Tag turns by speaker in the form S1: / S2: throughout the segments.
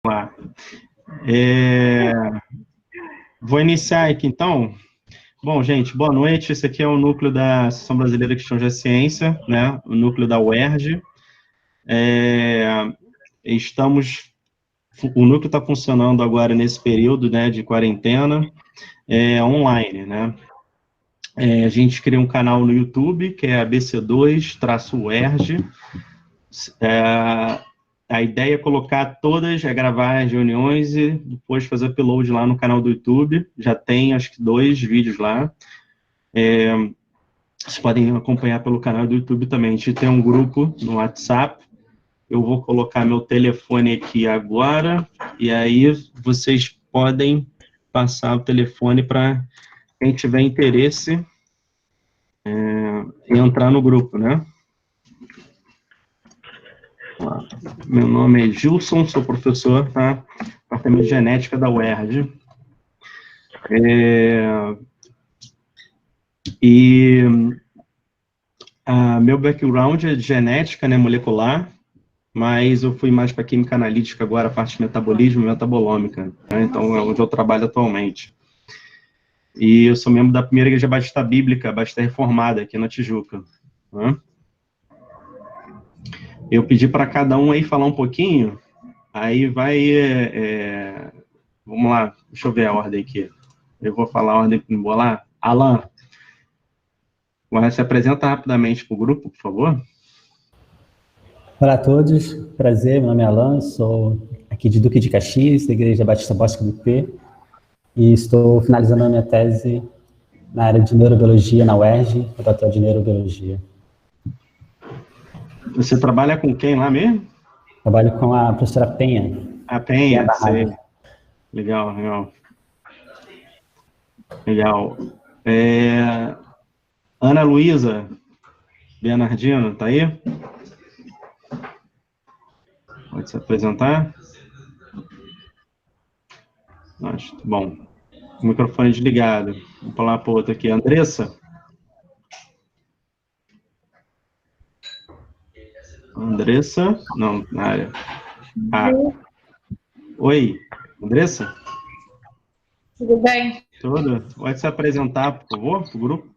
S1: Lá. É, Vou iniciar aqui, então. Bom, gente, boa noite. Esse aqui é o núcleo da Associação Brasileira de Questões da Ciência, né? O núcleo da UERJ. O núcleo está funcionando agora nesse período, né, de quarentena, online, né? A gente criou um canal no YouTube, que é ABC2-UERJ. A ideia é gravar as reuniões e depois fazer upload lá no canal do YouTube. Já tem, acho que, 2 vídeos lá. Vocês podem acompanhar pelo canal do YouTube também. A gente tem um grupo no WhatsApp. Eu vou colocar meu telefone aqui agora, e aí vocês podem passar o telefone para quem tiver interesse em entrar no grupo, né? Meu nome é Gilson, sou professor, tá? Departamento de Genética da UERJ. Meu background é de genética, né, molecular, mas eu fui mais para química analítica agora, a parte de metabolismo e metabolômica, né? Então é onde eu trabalho atualmente. E eu sou membro da primeira Igreja Batista Bíblica, Batista Reformada, aqui na Tijuca, né? Eu pedi para cada um aí falar um pouquinho, aí vamos lá, deixa eu ver a ordem aqui. Eu vou falar a ordem para embolar. Alan, se apresenta rapidamente para o grupo, por favor.
S2: Olá a todos, prazer, meu nome é Alan, sou aqui de Duque de Caxias, da Igreja Batista Bosque do IP, e estou finalizando a minha tese na área de neurobiologia na UERJ, doutor de neurobiologia.
S1: Você trabalha com quem lá mesmo?
S2: Trabalho com a professora Penha.
S1: A Penha, sei. Legal. Ana Luísa Bernardino, tá aí? Pode se apresentar? Bom, o microfone desligado. Vou falar para outra aqui. Andressa? Não, na área. Oi, Andressa?
S3: Tudo bem?
S1: Tudo. Pode se apresentar, por favor, para o grupo?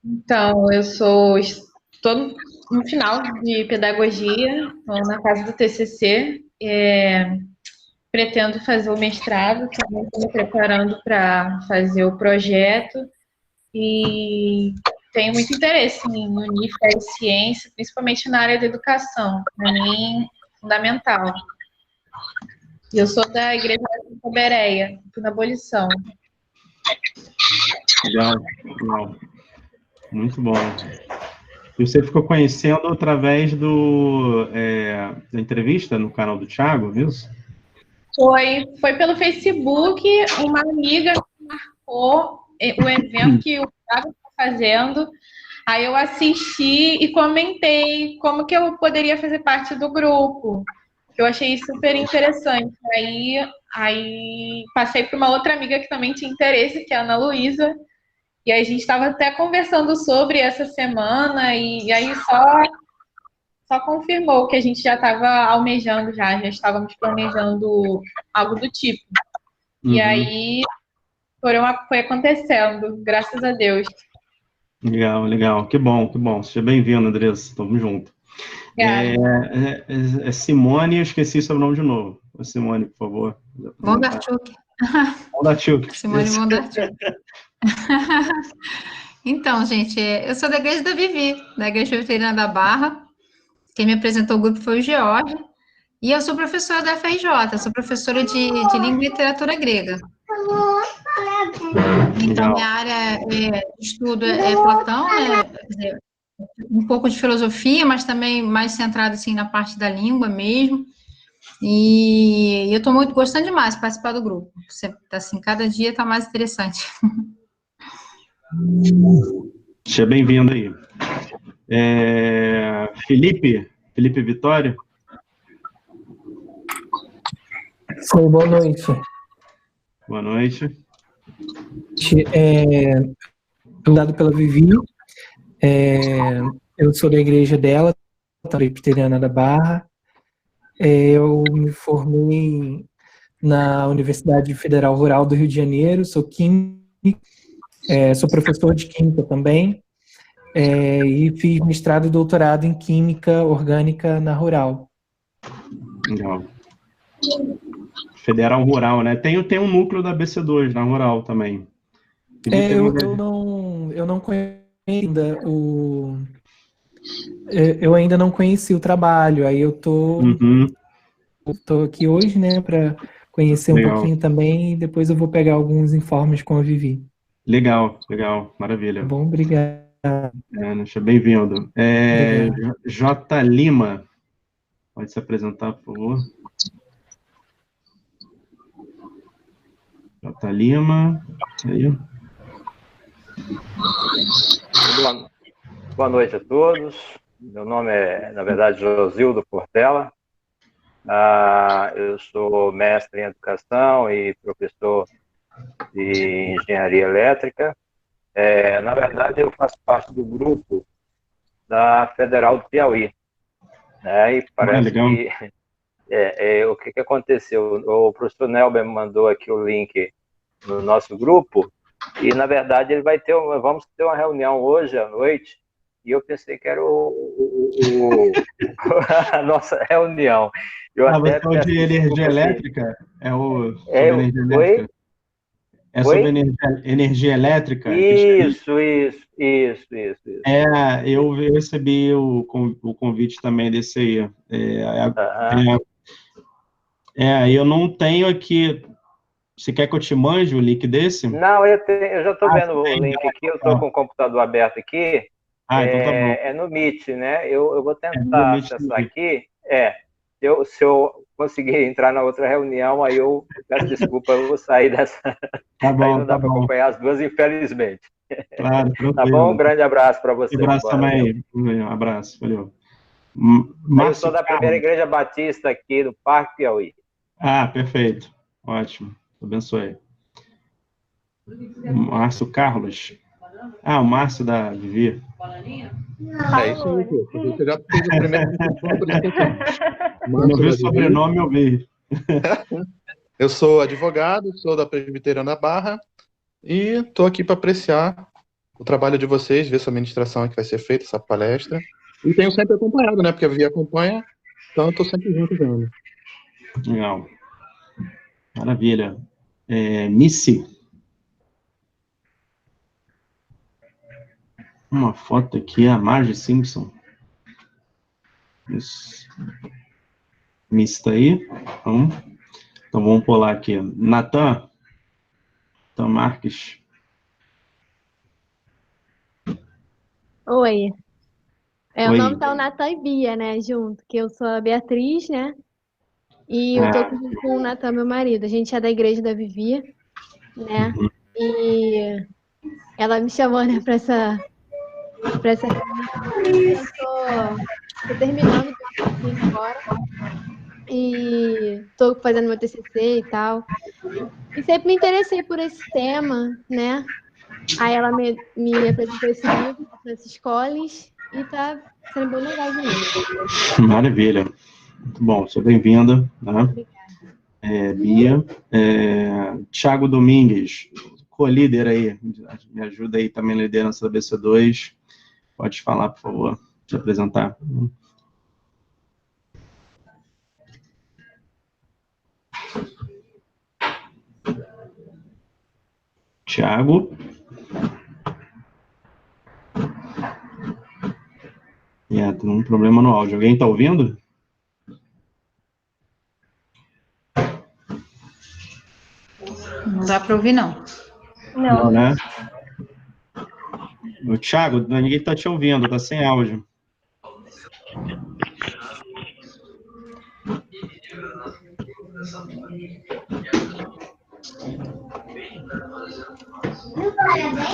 S3: Então, estou no final de pedagogia, estou na fase do TCC, pretendo fazer o mestrado, também estou me preparando para fazer o projeto e tenho muito interesse em unir fé e ciência, principalmente na área da educação, para mim, fundamental. Eu sou da Igreja da Bereia, fui na abolição.
S1: Legal. Muito bom. E você ficou conhecendo através da entrevista no canal do Thiago, viu?
S3: Foi pelo Facebook, uma amiga marcou o evento que o Thiago está fazendo, aí eu assisti e comentei como que eu poderia fazer parte do grupo, que eu achei super interessante. Aí passei para uma outra amiga que também tinha interesse, que é a Ana Luísa, e aí a gente estava até conversando sobre essa semana, e aí só confirmou que a gente já estava almejando, já estávamos planejando algo do tipo. Uhum. E aí foi acontecendo, graças a Deus.
S1: Legal. Que bom. Seja bem-vindo, Andressa. Tamo junto. Simone, eu esqueci seu nome de novo. Simone, por favor.
S4: Bondarchuk. Simone Bondarchuk. Então, gente, eu sou da Igreja da Vivi, da Igreja Presbiteriana da Barra. Quem me apresentou o grupo foi o George. E eu sou professora da FRJ, sou professora de língua e literatura grega. Então, minha área de estudo é Platão, né? Quer dizer, um pouco de filosofia, mas também mais centrada assim, na parte da língua mesmo. E eu estou gostando demais de participar do grupo. Assim, cada dia está mais interessante.
S1: Seja bem-vindo aí. Felipe Vitório.
S5: Oi, boa noite.
S1: Boa noite.
S5: Fundado pela Vivi. Eu sou da igreja dela, Presbiteriana da Barra. Eu me formei na Universidade Federal Rural do Rio de Janeiro, sou químico, sou professor de química também, e fiz mestrado e doutorado em química orgânica na Rural.
S1: Legal. Federal Rural, né? Tem um núcleo da BC2 na Rural também.
S5: Eu não conheço ainda eu ainda não conheci o trabalho, aí eu tô aqui hoje, né, para conhecer um pouquinho também, e depois eu vou pegar alguns informes com a Vivi.
S1: Legal, maravilha.
S5: Tá bom, obrigado.
S1: Seja bem-vindo. J. Lima, pode se apresentar, por favor. J. Lima, aí.
S6: Boa noite a todos. Meu nome é, na verdade, Josildo Portela. Eu sou mestre em educação e professor de engenharia elétrica. Na verdade, eu faço parte do grupo da Federal do Piauí, né? E parece que o que aconteceu? O professor Nelber me mandou aqui o link no nosso grupo e, na verdade, vamos ter uma reunião hoje à noite e eu pensei que era a nossa reunião.
S1: Você é de energia elétrica? Sobre energia elétrica? Sobre energia elétrica?
S6: Isso.
S1: Eu recebi o convite também desse aí. Eu não tenho aqui. Você quer que eu te mande o link desse?
S6: Não, eu já estou vendo o link aqui, eu estou com o computador aberto aqui.
S1: Então tá bom.
S6: É no Meet, né? Eu vou tentar acessar aqui. Se eu conseguir entrar na outra reunião, aí eu peço desculpa, eu vou sair dessa.
S1: Tá bom,
S6: aí não dá para acompanhar as duas, infelizmente.
S1: Claro,
S6: tá bom? Um grande abraço para você.
S1: Um abraço também. Um abraço, valeu.
S6: Eu sou da primeira igreja batista aqui do Parque Piauí.
S1: Perfeito. Ótimo. Abençoe. Márcio Carlos. O Márcio da Vivi.
S7: Isso aí, você já fez a primeira apresentação.
S1: Quando eu vi o sobrenome, eu vi.
S7: Eu sou advogado, sou da Presbiteriana da Barra e estou aqui para apreciar o trabalho de vocês, ver se a ministração que vai ser feita, essa palestra. E tenho sempre acompanhado, né? Porque a Vivi acompanha, então eu estou sempre junto vendo.
S1: Legal. Maravilha. Missy. Uma foto aqui, a Marge Simpson. Isso. Missy está aí? Então vamos pular aqui. Natan Marques.
S8: Oi. O nome tá o Natan e Bia, né, junto, que eu sou a Beatriz, né, e eu tô com o Natan, meu marido, a gente é da igreja da Vivi, né, e ela me chamou, né, pra essa reunião, eu tô terminando agora, e tô fazendo meu TCC e tal, e sempre me interessei por esse tema, né, aí ela me apresentou esse livro, Francis Collins, e tá sendo bem legal de mim.
S1: Maravilha. Muito bom, seja bem-vinda. Né? Bia. Thiago Domingues, co-líder aí, me ajuda aí também na liderança da BC2. Pode falar, por favor, se apresentar. Thiago. Tem um problema no áudio. Alguém está ouvindo?
S4: Não dá para ouvir, não.
S1: Não, né? O Thiago, ninguém está te ouvindo, está sem áudio.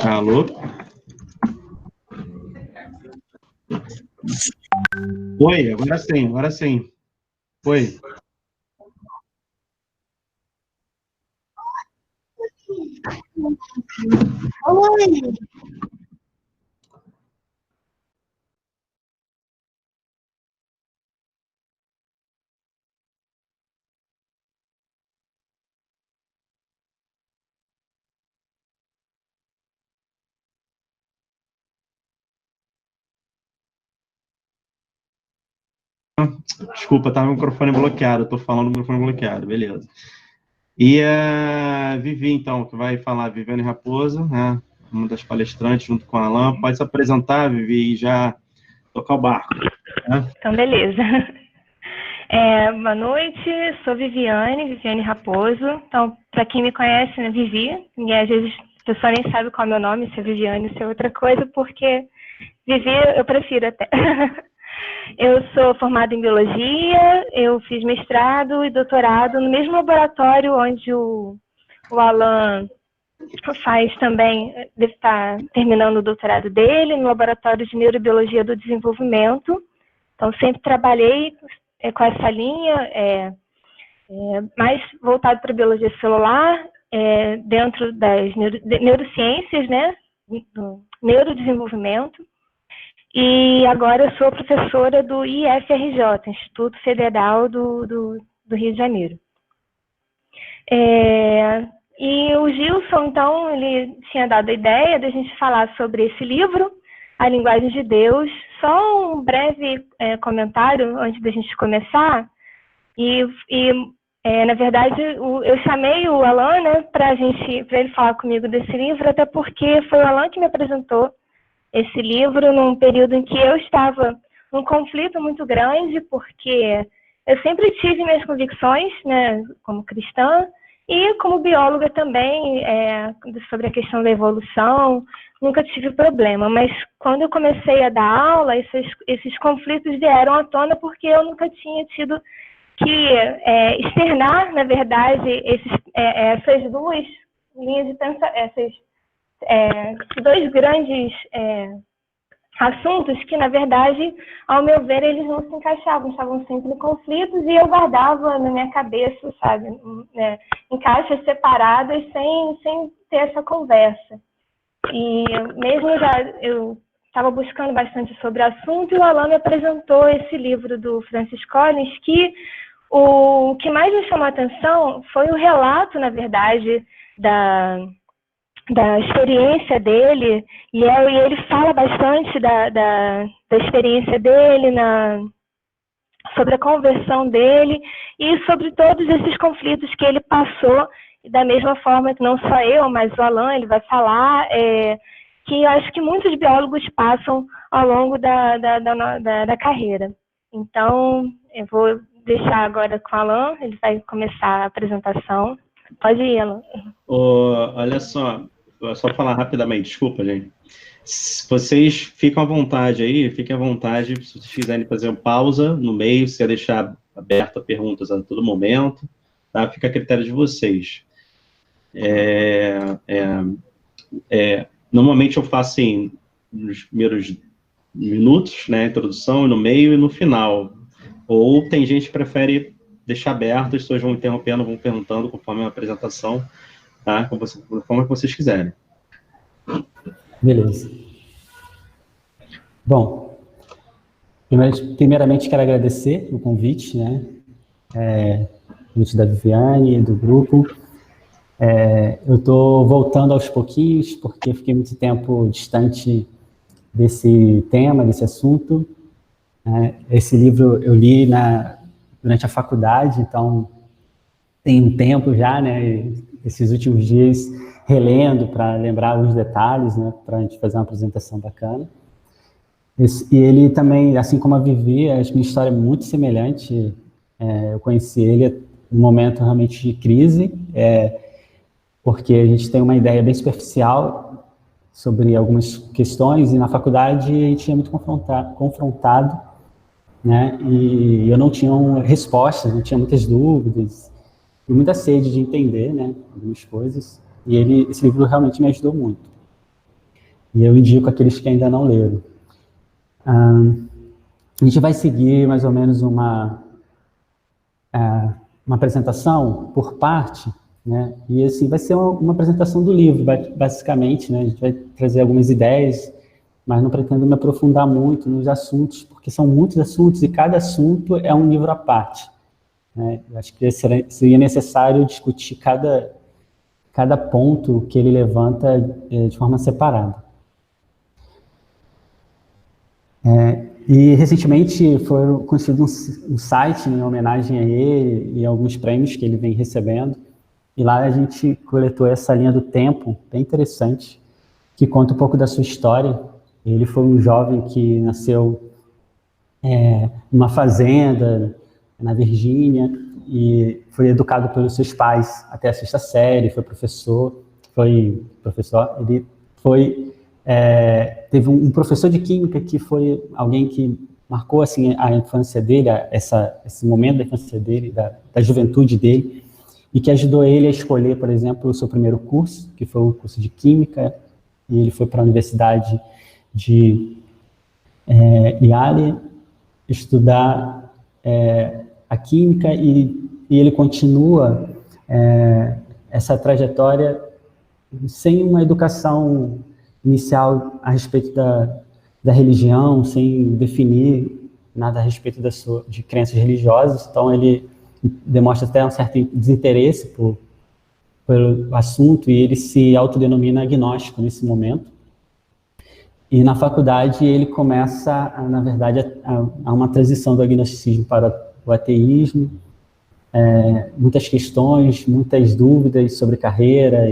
S1: Alô? Oi, agora sim. Oi.
S8: Oi.
S1: Desculpa, tá no microfone bloqueado, eu tô falando no microfone bloqueado, beleza. E a Vivi, então, que vai falar, Viviane Raposo, né, uma das palestrantes, junto com a Alan. Pode se apresentar, Vivi, e já tocar o barco. Né?
S9: Então, beleza. Boa noite, sou Viviane Raposo. Então, para quem me conhece, né, Vivi, e às vezes a pessoa nem sabe qual é o meu nome, se é Viviane, se é outra coisa, porque Vivi eu prefiro até. Eu sou formada em Biologia, eu fiz mestrado e doutorado no mesmo laboratório onde o Alan faz também, deve estar terminando o doutorado dele, no Laboratório de Neurobiologia do Desenvolvimento. Então, sempre trabalhei com essa linha, mais voltado para a biologia celular, dentro das neurociências, né, do neurodesenvolvimento. E agora eu sou professora do IFRJ, Instituto Federal do Rio de Janeiro. E o Gilson, então, ele tinha dado a ideia de a gente falar sobre esse livro, A Linguagem de Deus. Só um breve comentário antes da gente começar. Na verdade, eu chamei o Alan, né, para ele falar comigo desse livro, até porque foi o Alan que me apresentou esse livro num período em que eu estava num conflito muito grande, porque eu sempre tive minhas convicções, né, como cristã, e como bióloga também, sobre a questão da evolução, nunca tive problema. Mas quando eu comecei a dar aula, esses conflitos vieram à tona porque eu nunca tinha tido que externar, na verdade, essas duas linhas de pensamento, esses dois grandes assuntos que, na verdade, ao meu ver, eles não se encaixavam, estavam sempre em conflitos e eu guardava na minha cabeça, sabe, em caixas separadas, sem ter essa conversa. E mesmo eu estava buscando bastante sobre o assunto e o Alan me apresentou esse livro do Francis Collins, que o que mais me chamou a atenção foi o relato, na verdade, da experiência dele, e ele fala bastante da experiência dele, sobre a conversão dele, e sobre todos esses conflitos que ele passou, e da mesma forma que não só eu, mas o Alan, ele vai falar, que eu acho que muitos biólogos passam ao longo da carreira. Então, eu vou deixar agora com o Alan, ele vai começar a apresentação. Pode ir, Alan.
S1: Olha só falar rapidamente, desculpa, gente. Vocês ficam à vontade aí, fiquem à vontade, se vocês quiserem fazer uma pausa no meio, se quer deixar aberta perguntas a todo momento, tá? Fica a critério de vocês. Normalmente eu faço assim, nos primeiros minutos, né, introdução, no meio e no final. Ou tem gente que prefere deixar aberto, as pessoas vão interrompendo, vão perguntando conforme a apresentação, tá? Como vocês quiserem.
S2: Beleza. Bom, primeiramente quero agradecer o convite, né? O convite da Viviane, do grupo. Eu estou voltando aos pouquinhos, porque fiquei muito tempo distante desse tema, desse assunto. Esse livro eu li durante a faculdade, então tem um tempo já, né? Esses últimos dias relendo para lembrar alguns detalhes, né? Para a gente fazer uma apresentação bacana. E ele também, assim como a Vivi, acho que minha história é muito semelhante. Eu conheci ele num momento realmente de crise, porque a gente tem uma ideia bem superficial sobre algumas questões, e na faculdade a gente é muito confrontado, né? E eu não tinha respostas, não tinha muitas dúvidas, e muita sede de entender, né, algumas coisas, e esse livro realmente me ajudou muito. E eu indico aqueles que ainda não leram. A gente vai seguir mais ou menos uma apresentação por parte, né, e assim, vai ser uma apresentação do livro, basicamente, né, a gente vai trazer algumas ideias, mas não pretendo me aprofundar muito nos assuntos, porque são muitos assuntos e cada assunto é um livro à parte. Eu acho que seria necessário discutir cada ponto que ele levanta de forma separada. E, recentemente, foi construído um site em homenagem a ele e alguns prêmios que ele vem recebendo. E lá a gente coletou essa linha do tempo, bem interessante, que conta um pouco da sua história. Ele foi um jovem que nasceu numa fazenda na Virgínia e foi educado pelos seus pais até a 6ª série, foi professor. Ele teve um professor de química que foi alguém que marcou assim a infância dele, esse momento da infância dele, da juventude dele, e que ajudou ele a escolher, por exemplo, o seu primeiro curso, que foi o curso de química, e ele foi para a Universidade de Yale estudar a química, e ele continua essa trajetória sem uma educação inicial a respeito da religião, sem definir nada a respeito de crenças religiosas. Então ele demonstra até um certo desinteresse pelo assunto, e ele se autodenomina agnóstico nesse momento. E na faculdade ele começa, na verdade, a uma transição do agnosticismo para o ateísmo, muitas questões, muitas dúvidas sobre carreira.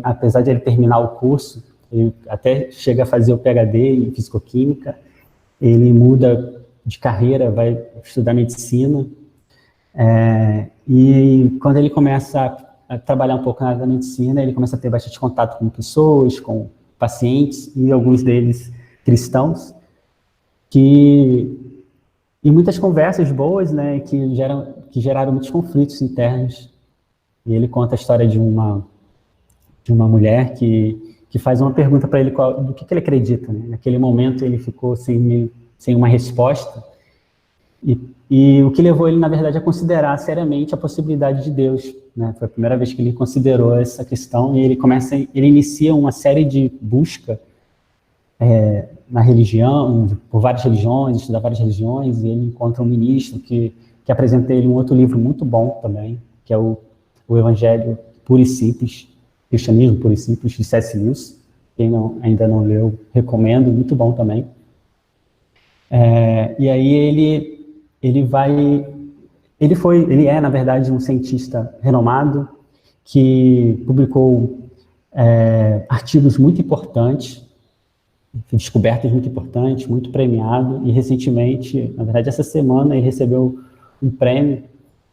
S2: Apesar de ele terminar o curso, ele até chega a fazer o PhD em fisicoquímica, ele muda de carreira, vai estudar medicina, e quando ele começa a trabalhar um pouco na área da medicina, ele começa a ter bastante contato com pessoas, com pacientes, e alguns deles cristãos, e muitas conversas boas, né, que geraram muitos conflitos internos. E ele conta a história de uma mulher que faz uma pergunta para ele do que ele acredita, né? Naquele momento ele ficou sem uma resposta, e o que levou ele, na verdade, a considerar seriamente a possibilidade de Deus, né? Foi a primeira vez que ele considerou essa questão, e ele inicia uma série de busca na religião, por várias religiões, estudar várias religiões, e ele encontra um ministro que apresenta ele um outro livro muito bom também, que é o Evangelho Puro e Simples, Cristianismo Puro e Simples, de C.S. Lewis. Quem ainda não leu, recomendo, muito bom também. E aí ele é, na verdade, um cientista renomado, que publicou artigos muito importantes, descobertas muito importantes, muito premiado, e recentemente, na verdade, essa semana, ele recebeu um prêmio,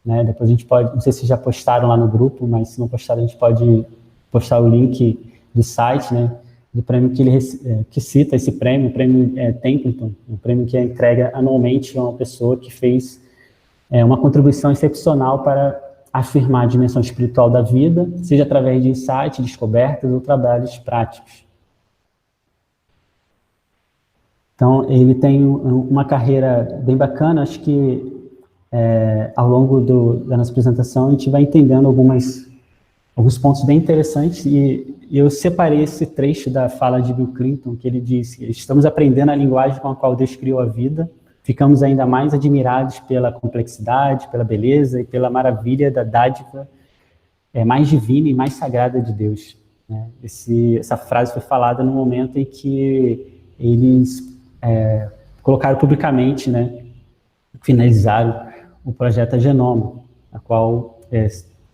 S2: né? Depois a gente pode, não sei se já postaram lá no grupo, mas se não postaram, a gente pode postar o link do site, né, do prêmio que cita esse prêmio, o prêmio Templeton, um prêmio que é entregue anualmente a uma pessoa que fez uma contribuição excepcional para afirmar a dimensão espiritual da vida, seja através de insights, descobertas ou trabalhos práticos. Então, ele tem uma carreira bem bacana. Acho que ao longo da nossa apresentação a gente vai entendendo alguns pontos bem interessantes, e eu separei esse trecho da fala de Bill Clinton, que ele disse: estamos aprendendo a linguagem com a qual Deus criou a vida, ficamos ainda mais admirados pela complexidade, pela beleza e pela maravilha da dádiva mais divina e mais sagrada de Deus. Né? Essa frase foi falada no momento em que eles colocaram publicamente, né, finalizaram o projeto Genoma, a qual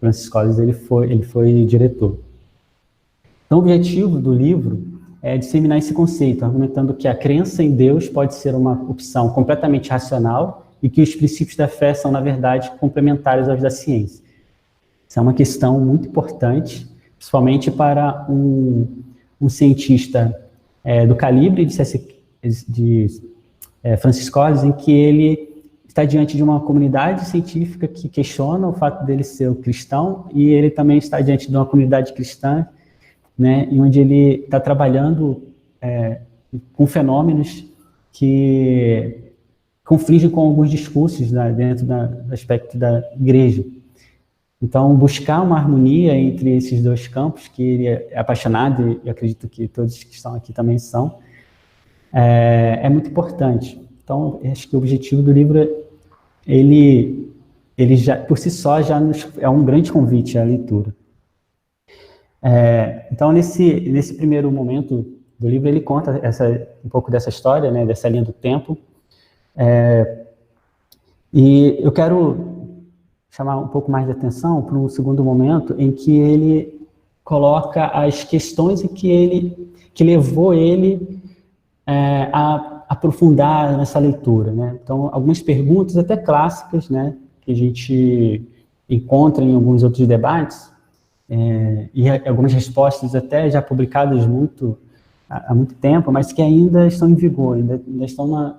S2: Francis Collins ele foi diretor. Então, o objetivo do livro é disseminar esse conceito, argumentando que a crença em Deus pode ser uma opção completamente racional e que os princípios da fé são, na verdade, complementares aos da ciência. Isso é uma questão muito importante, principalmente para um cientista do calibre de Francis Collins, em que ele está diante de uma comunidade científica que questiona o fato dele ser um cristão, e ele também está diante de uma comunidade cristã, né, onde ele está trabalhando com fenômenos que confligem com alguns discursos, né, dentro do aspecto da igreja. Então, buscar uma harmonia entre esses dois campos, que ele é apaixonado, e acredito que todos que estão aqui também são, é muito importante. Então, acho que o objetivo do livro, ele já, por si só, já é um grande convite à leitura. Então, nesse primeiro momento do livro, ele conta um pouco dessa história, né, dessa linha do tempo. E eu quero chamar um pouco mais de atenção para um segundo momento em que ele coloca as questões que levou ele a aprofundar nessa leitura, né? Então, algumas perguntas até clássicas, né, que a gente encontra em alguns outros debates, e algumas respostas até já publicadas há muito tempo, mas que ainda estão em vigor, ainda estão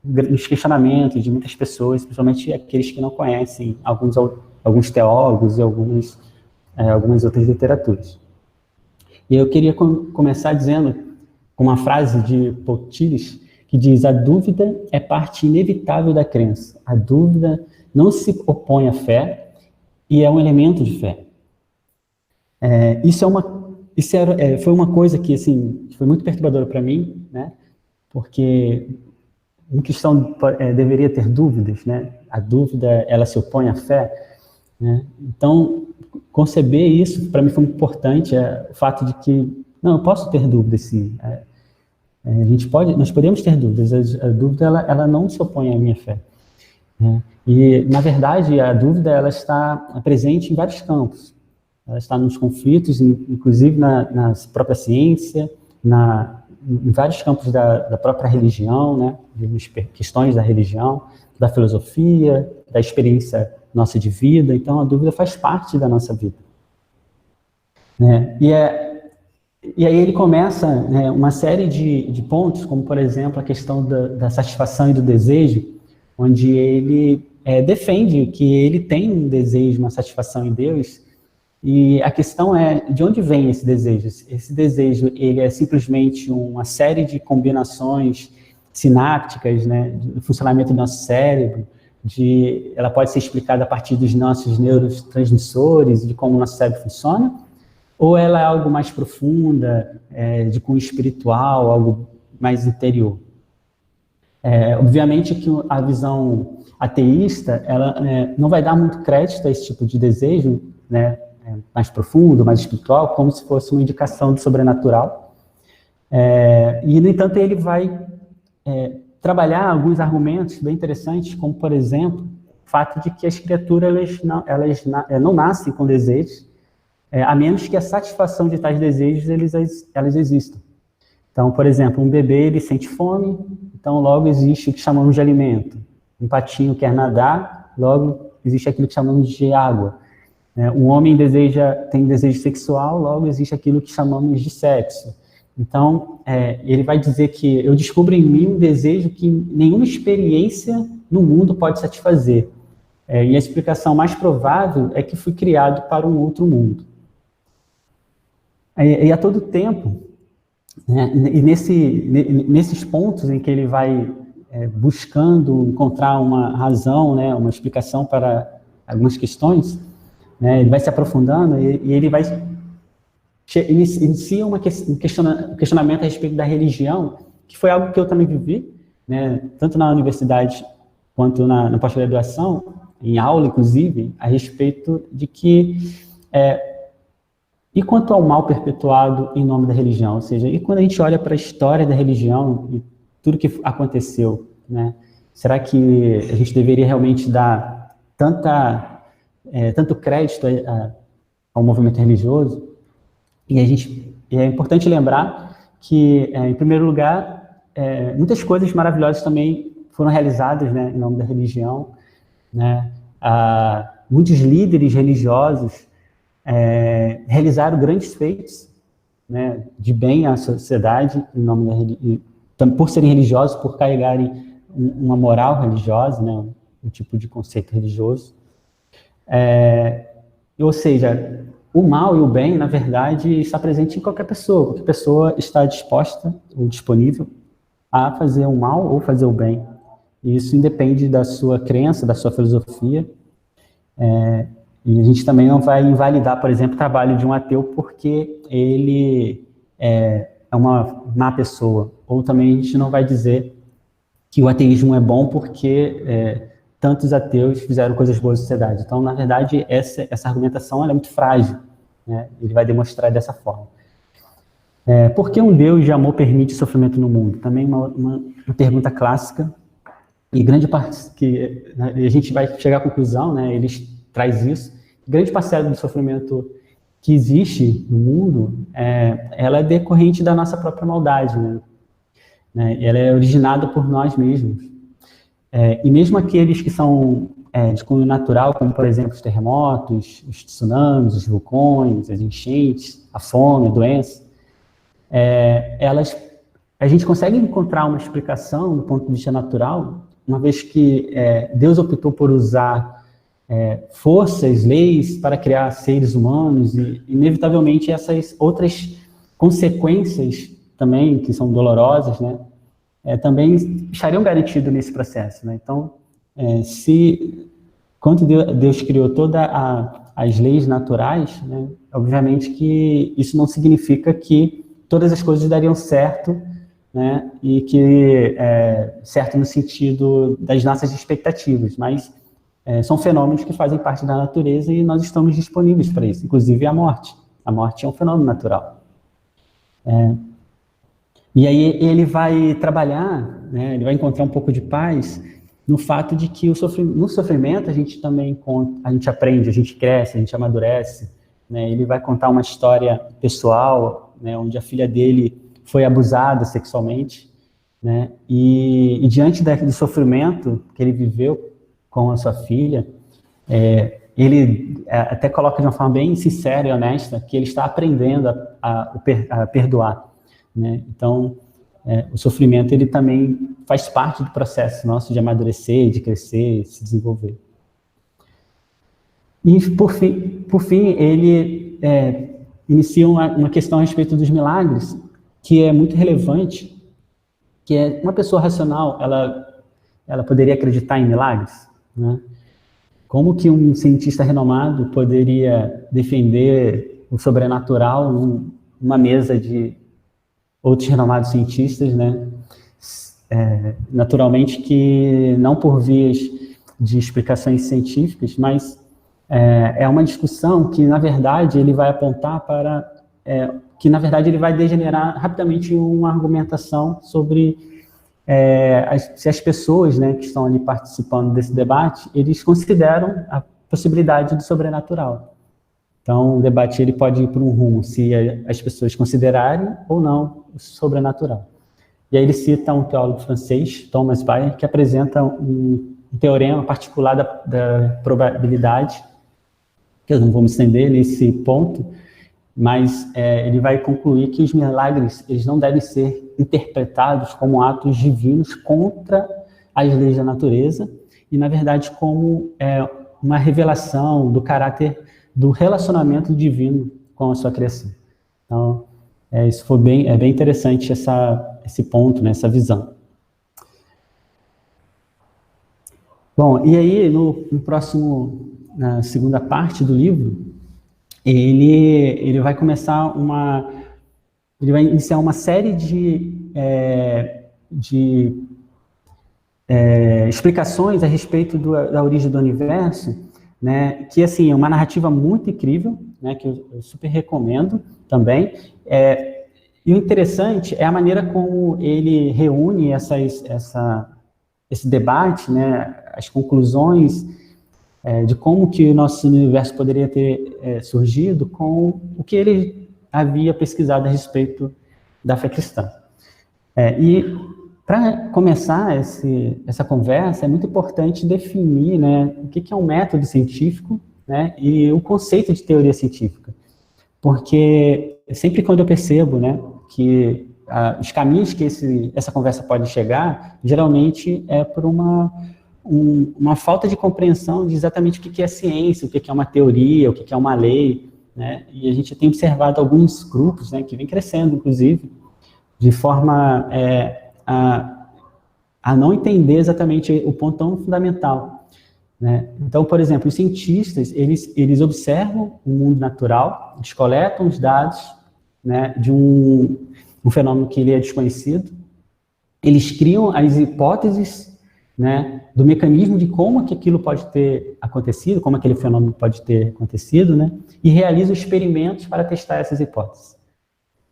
S2: nos questionamentos de muitas pessoas, principalmente aqueles que não conhecem alguns teólogos e algumas outras literaturas. E eu queria começar dizendo, com uma frase de Paul Tillich, que diz: a dúvida é parte inevitável da crença. A dúvida não se opõe à fé e é um elemento de fé. Foi uma coisa que, assim, foi muito perturbadora para mim, né? Porque uma questão deveria ter dúvidas, né? A dúvida, ela se opõe à fé, né? Então, conceber isso, para mim, foi muito importante, o fato de que, não, eu posso ter dúvidas, sim. Nós podemos ter dúvidas, a dúvida, ela não se opõe à minha fé, né? E, na verdade, a dúvida, ela está presente em vários campos. Ela está nos conflitos, inclusive na própria ciência, em vários campos da própria religião, né? Questões da religião, da filosofia, da experiência nossa de vida. Então, a dúvida faz parte da nossa vida, né? E aí ele começa, né, uma série de pontos, como, por exemplo, a questão da satisfação e do desejo, onde ele defende que ele tem um desejo, uma satisfação em Deus. E a questão é, de onde vem esse desejo? Esse desejo, ele é simplesmente uma série de combinações sinápticas, né, do funcionamento do nosso cérebro, ela pode ser explicada a partir dos nossos neurotransmissores, de como o nosso cérebro funciona, ou ela é algo mais profunda, de cunho espiritual, algo mais interior? Obviamente que a visão ateísta, ela não vai dar muito crédito a esse tipo de desejo, né, mais profundo, mais espiritual, como se fosse uma indicação do sobrenatural. E, no entanto, ele vai trabalhar alguns argumentos bem interessantes, como, por exemplo, o fato de que as criaturas elas não nascem com desejos, a menos que a satisfação de tais desejos elas existam. Então, por exemplo, um bebê ele sente fome, então logo existe o que chamamos de alimento. Um patinho quer nadar, logo existe aquilo que chamamos de água. Um homem tem desejo sexual, logo existe aquilo que chamamos de sexo. Então, ele vai dizer que eu descubro em mim um desejo que nenhuma experiência no mundo pode satisfazer. E a explicação mais provável é que fui criado para um outro mundo. E a todo tempo, né, e nesses pontos em que ele vai buscando encontrar uma razão, né, uma explicação para algumas questões, né, ele vai se aprofundando e ele vai inicia um questionamento a respeito da religião, que foi algo que eu também vivi, né, tanto na universidade quanto na pós-graduação, em aula, inclusive, a respeito de que e quanto ao mal perpetuado em nome da religião? Ou seja, e quando a gente olha para a história da religião e tudo que aconteceu, né, será que a gente deveria realmente dar tanto crédito ao movimento religioso? E é importante lembrar que, em primeiro lugar, muitas coisas maravilhosas também foram realizadas, né, em nome da religião, né? Muitos líderes religiosos realizaram grandes feitos, né, de bem à sociedade, em nome por serem religiosos, por carregarem uma moral religiosa, né, um tipo de conceito religioso. Ou seja, o mal e o bem, na verdade, está presente em qualquer pessoa está disposta ou disponível a fazer o mal ou fazer o bem. E isso independe da sua crença, da sua filosofia. E a gente também não vai invalidar, por exemplo, o trabalho de um ateu porque ele é uma má pessoa. Ou também a gente não vai dizer que o ateísmo é bom porque tantos ateus fizeram coisas boas na sociedade. Então, na verdade, essa argumentação ela é muito frágil, né? Ele vai demonstrar dessa forma. Por que um Deus de amor permite sofrimento no mundo? Também uma pergunta clássica, e grande parte que a gente vai chegar à conclusão, né, ele traz isso, grande parcela do sofrimento que existe no mundo, ela é decorrente da nossa própria maldade, né? Ela é originada por nós mesmos. E mesmo aqueles que são de cunho natural, como, por exemplo, os terremotos, os tsunamis, os vulcões, as enchentes, a fome, a doença, a gente consegue encontrar uma explicação do ponto de vista natural, uma vez que Deus optou por usar forças, leis para criar seres humanos, e inevitavelmente essas outras consequências também, que são dolorosas, né, também estariam garantidas nesse processo, né? Então, quando Deus criou todas as leis naturais, né, obviamente que isso não significa que todas as coisas dariam certo, né, e que certo no sentido das nossas expectativas, mas são fenômenos que fazem parte da natureza e nós estamos disponíveis para isso, inclusive a morte. A morte é um fenômeno natural. E aí ele vai trabalhar, né, ele vai encontrar um pouco de paz no fato de que no sofrimento a gente também a gente aprende, a gente cresce, a gente amadurece, né? Ele vai contar uma história pessoal, né, onde a filha dele foi abusada sexualmente, né? E diante do sofrimento que ele viveu com a sua filha, ele até coloca de uma forma bem sincera e honesta que ele está aprendendo a perdoar, né? Então, o sofrimento ele também faz parte do processo nosso de amadurecer, de crescer, se desenvolver. E, por fim ele inicia uma questão a respeito dos milagres, que é muito relevante, que é uma pessoa racional, ela poderia acreditar em milagres, né? Como que um cientista renomado poderia defender o sobrenatural numa mesa de outros renomados cientistas, né? Naturalmente que não por vias de explicações científicas, mas é uma discussão que, na verdade, ele vai apontar para... que, na verdade, ele vai degenerar rapidamente em uma argumentação sobre se as pessoas, né, que estão ali participando desse debate, eles consideram a possibilidade do sobrenatural. Então, o debate ele pode ir por um rumo, se as pessoas considerarem ou não o sobrenatural. E aí ele cita um teólogo francês, Thomas Bayer, que apresenta um teorema particular da probabilidade, que eu não vou me estender nesse ponto, mas ele vai concluir que os milagres eles não devem ser interpretados como atos divinos contra as leis da natureza, e, na verdade, como uma revelação do caráter do relacionamento divino com a sua criação. Então, isso foi bem interessante, esse ponto, né, essa visão. Bom, e aí, na segunda parte do livro, ele vai começar ele vai iniciar uma série de explicações a respeito da origem do universo, né, que, assim, é uma narrativa muito incrível, né, que eu super recomendo também. E o interessante é a maneira como ele reúne esse debate, né, as conclusões de como que o nosso universo poderia ter surgido com o que ele havia pesquisado a respeito da fé cristã. E para começar essa conversa, é muito importante definir, né, o que é um método científico, né, e o conceito de teoria científica. Porque sempre quando eu percebo, né, que os caminhos que essa conversa pode chegar, geralmente é por uma falta de compreensão de exatamente o que é ciência, o que é uma teoria, o que é uma lei, né? E a gente tem observado alguns grupos, né, que vem crescendo, inclusive, de forma a não entender exatamente o ponto tão fundamental, né? Então, por exemplo, os cientistas, eles observam o mundo natural, eles coletam os dados, né, de um fenômeno que ele é desconhecido, eles criam as hipóteses, né, do mecanismo de como que aquilo pode ter acontecido, como aquele fenômeno pode ter acontecido, né, e realizam experimentos para testar essas hipóteses.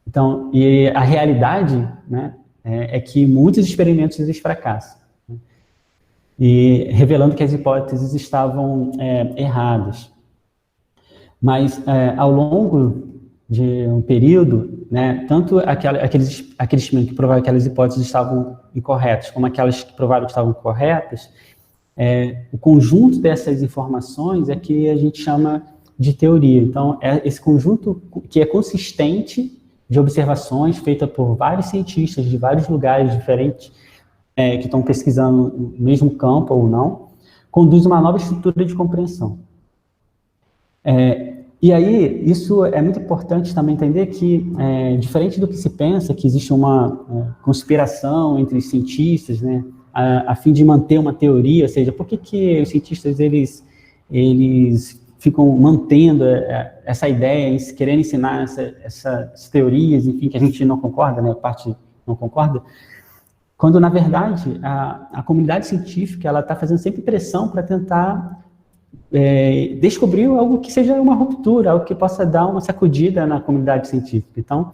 S2: Então, e a realidade, né, é que muitos experimentos eles fracassam, né, e revelando que as hipóteses estavam erradas. Mas, ao longo de um período, né, tanto aqueles experimentos que provaram que aquelas hipóteses estavam incorretas, como aquelas que provaram que estavam corretas, o conjunto dessas informações é que a gente chama de teoria. Então, é esse conjunto que é consistente de observações feitas por vários cientistas de vários lugares diferentes, que estão pesquisando o mesmo campo ou não, conduz uma nova estrutura de compreensão. E aí, isso é muito importante também entender que, diferente do que se pensa, que existe uma conspiração entre os cientistas, né, a fim de manter uma teoria, ou seja, por que os cientistas eles ficam mantendo essa ideia, querendo ensinar essas teorias, enfim, que a gente não concorda, né, a parte não concorda, quando, na verdade, a comunidade científica ela está fazendo sempre pressão para tentar descobrir algo que seja uma ruptura, algo que possa dar uma sacudida na comunidade científica. Então,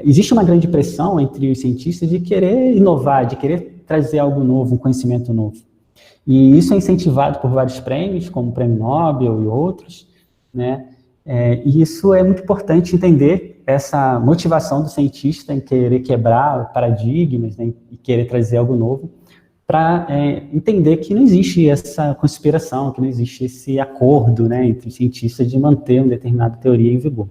S2: existe uma grande pressão entre os cientistas de querer inovar, de querer trazer algo novo, um conhecimento novo. E isso é incentivado por vários prêmios, como o Prêmio Nobel e outros, né? E isso é muito importante entender essa motivação do cientista em querer quebrar paradigmas, né, e querer trazer algo novo, para entender que não existe essa conspiração, que não existe esse acordo, né, entre os cientistas de manter uma determinada teoria em vigor.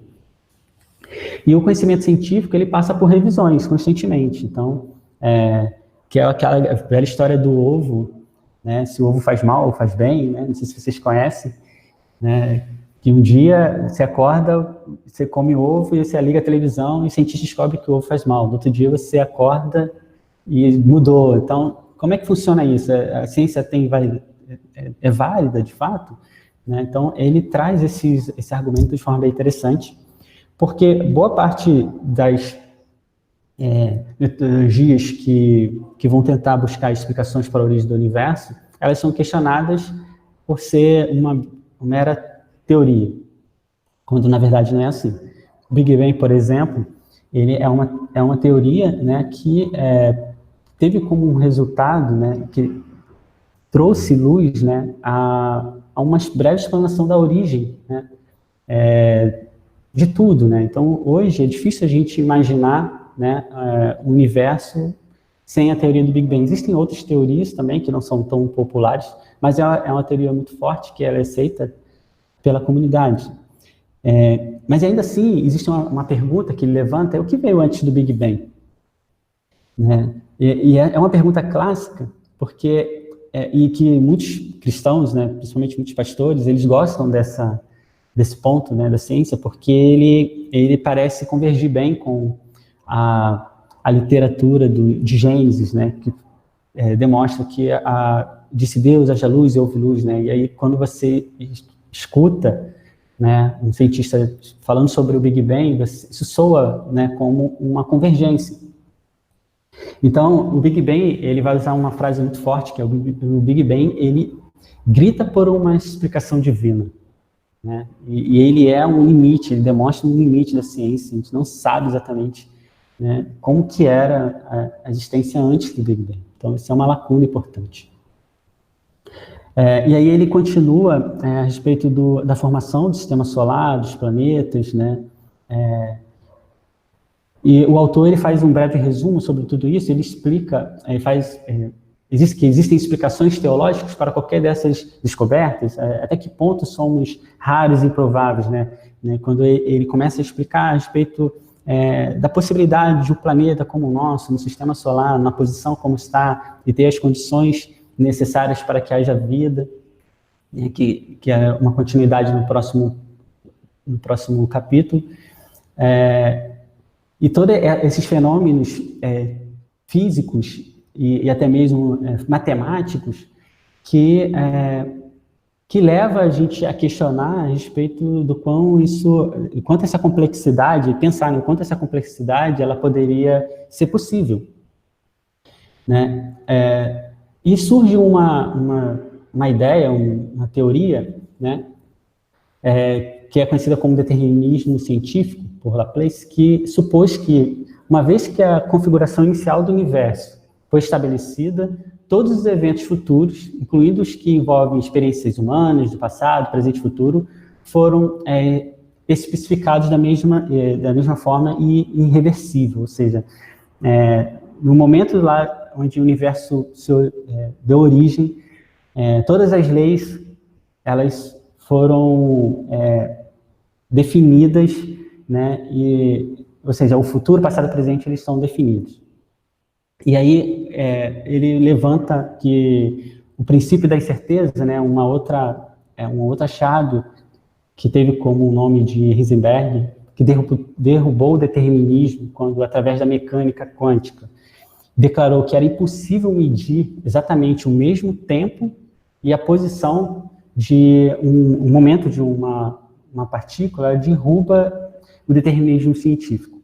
S2: E o conhecimento científico, ele passa por revisões constantemente. Então, que é aquela velha história do ovo, né, se o ovo faz mal ou faz bem, né, não sei se vocês conhecem, né, que um dia você acorda, você come ovo e você liga a televisão e o cientista descobre que o ovo faz mal. No outro dia você acorda e mudou. Então, como é que funciona isso? A ciência é válida, de fato? Né? Então, ele traz esse argumento de forma bem interessante, porque boa parte das metodologias que vão tentar buscar explicações para a origem do universo, elas são questionadas por ser uma mera teoria, quando na verdade não é assim. O Big Bang, por exemplo, ele é uma teoria, né, que teve como resultado, né, que trouxe luz, né, a uma breve explanação da origem, né, de tudo, né. Então, hoje é difícil a gente imaginar, né, o universo sem a teoria do Big Bang. Existem outras teorias também que não são tão populares, mas é uma teoria muito forte que ela é aceita pela comunidade. Mas ainda assim, existe uma pergunta que ele levanta, o que veio antes do Big Bang? Né? E é uma pergunta clássica, porque, e que muitos cristãos, né, principalmente muitos pastores, eles gostam desse ponto, né, da ciência, porque ele parece convergir bem com a literatura de Gênesis, né, que demonstra que disse Deus, haja luz e houve luz, né, e aí quando você escuta, né, um cientista falando sobre o Big Bang, isso soa, né, como uma convergência. Então, o Big Bang, ele vai usar uma frase muito forte, que é o Big Bang, ele grita por uma explicação divina, né, e ele é um limite, ele demonstra um limite da ciência, a gente não sabe exatamente, né, como que era a existência antes do Big Bang. Então, isso é uma lacuna importante. E aí ele continua a respeito da formação do sistema solar, dos planetas, né? E o autor ele faz um breve resumo sobre tudo isso. Ele explica, que existem explicações teológicas para qualquer dessas descobertas. Até que ponto somos raros e improváveis, né? Quando ele começa a explicar a respeito da possibilidade de um planeta como o nosso, no sistema solar, na posição como está, e ter as condições necessárias para que haja vida, né, que é uma continuidade no próximo capítulo. E todos esses fenômenos físicos e até mesmo matemáticos que leva a gente a questionar a respeito do quanto essa complexidade, pensar no quanto essa complexidade ela poderia ser possível, né? E surge uma ideia, uma teoria, né, que é conhecida como determinismo científico, por Laplace, que supôs que, uma vez que a configuração inicial do universo foi estabelecida, todos os eventos futuros, incluindo os que envolvem experiências humanas, do passado, presente e futuro, foram especificados da mesma forma e irreversível, ou seja, no momento lá onde o universo deu origem, todas as leis, elas foram definidas, né, ou seja, o futuro, passado e presente, eles são definidos. E aí ele levanta que o princípio da incerteza, né, uma outra chave que teve como nome de Heisenberg, que derrubou o determinismo quando, através da mecânica quântica, declarou que era impossível medir exatamente o mesmo tempo e a posição de um momento de uma partícula, derruba o determinismo científico.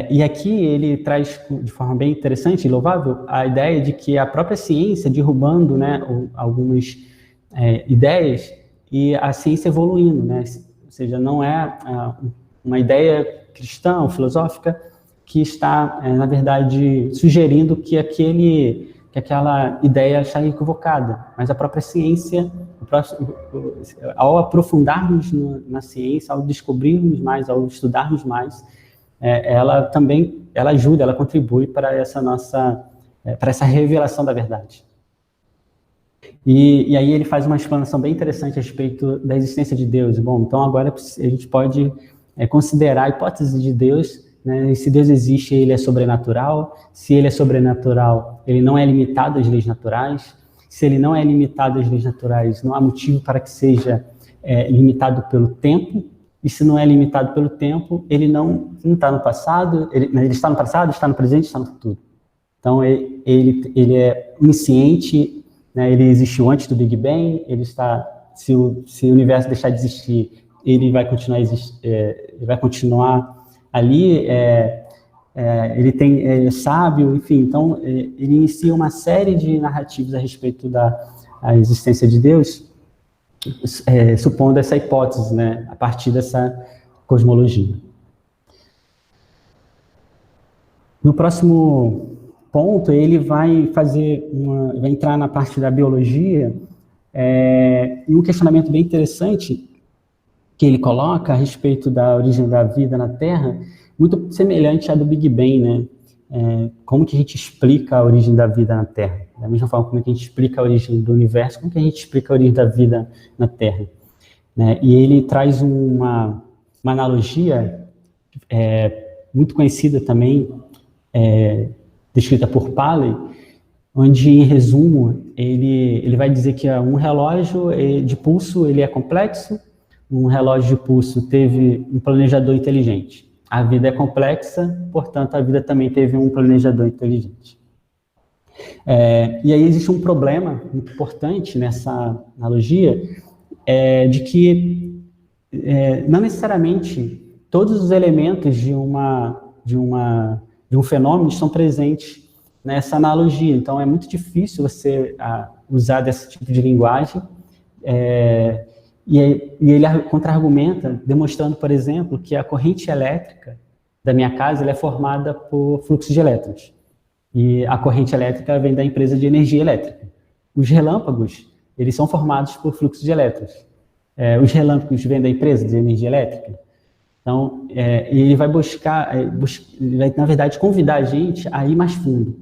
S2: E aqui ele traz, de forma bem interessante e louvável, a ideia de que a própria ciência, derrubando, né, algumas ideias, e a ciência evoluindo, né? Ou seja, não é uma ideia cristã ou filosófica que está, na verdade, sugerindo que aquela ideia está equivocada, mas a própria ciência, ao aprofundarmos na ciência, ao descobrirmos mais, ao estudarmos mais, ela também ajuda, ela contribui para essa revelação da verdade. E aí ele faz uma explanação bem interessante a respeito da existência de Deus. Bom, então agora a gente pode considerar a hipótese de Deus, né? E se Deus existe, ele é sobrenatural. Se ele é sobrenatural, ele não é limitado às leis naturais. Se ele não é limitado às leis naturais, não há motivo para que seja limitado pelo tempo. E se não é limitado pelo tempo, ele não está no passado, ele está no passado, está no presente, está no futuro. Então ele é onisciente, né? Ele existiu antes do Big Bang, se o universo deixar de existir, ele vai continuar ali, ele é sábio, enfim, então ele inicia uma série de narrativas a respeito da existência de Deus, supondo essa hipótese, né, a partir dessa cosmologia. No próximo ponto, ele vai entrar na parte da biologia, e um questionamento bem interessante que ele coloca a respeito da origem da vida na Terra, muito semelhante à do Big Bang, né? Como que a gente explica a origem da vida na Terra? Da mesma forma como que a gente explica a origem do universo, como que a gente explica a origem da vida na Terra? Né? E ele traz uma analogia muito conhecida também, descrita por Paley, onde, em resumo, ele vai dizer que um relógio de pulso ele é complexo, um relógio de pulso teve um planejador inteligente. A vida é complexa, portanto, a vida também teve um planejador inteligente. E aí existe um problema muito importante nessa analogia, de que não necessariamente todos os elementos de um fenômeno estão presentes nessa analogia. Então, é muito difícil você usar desse tipo de linguagem. E ele contra-argumenta, demonstrando, por exemplo, que a corrente elétrica da minha casa ela é formada por fluxo de elétrons. E a corrente elétrica vem da empresa de energia elétrica. Os relâmpagos, eles são formados por fluxo de elétrons. Os relâmpagos vêm da empresa de energia elétrica. Então, ele vai ele vai, na verdade, convidar a gente a ir mais fundo.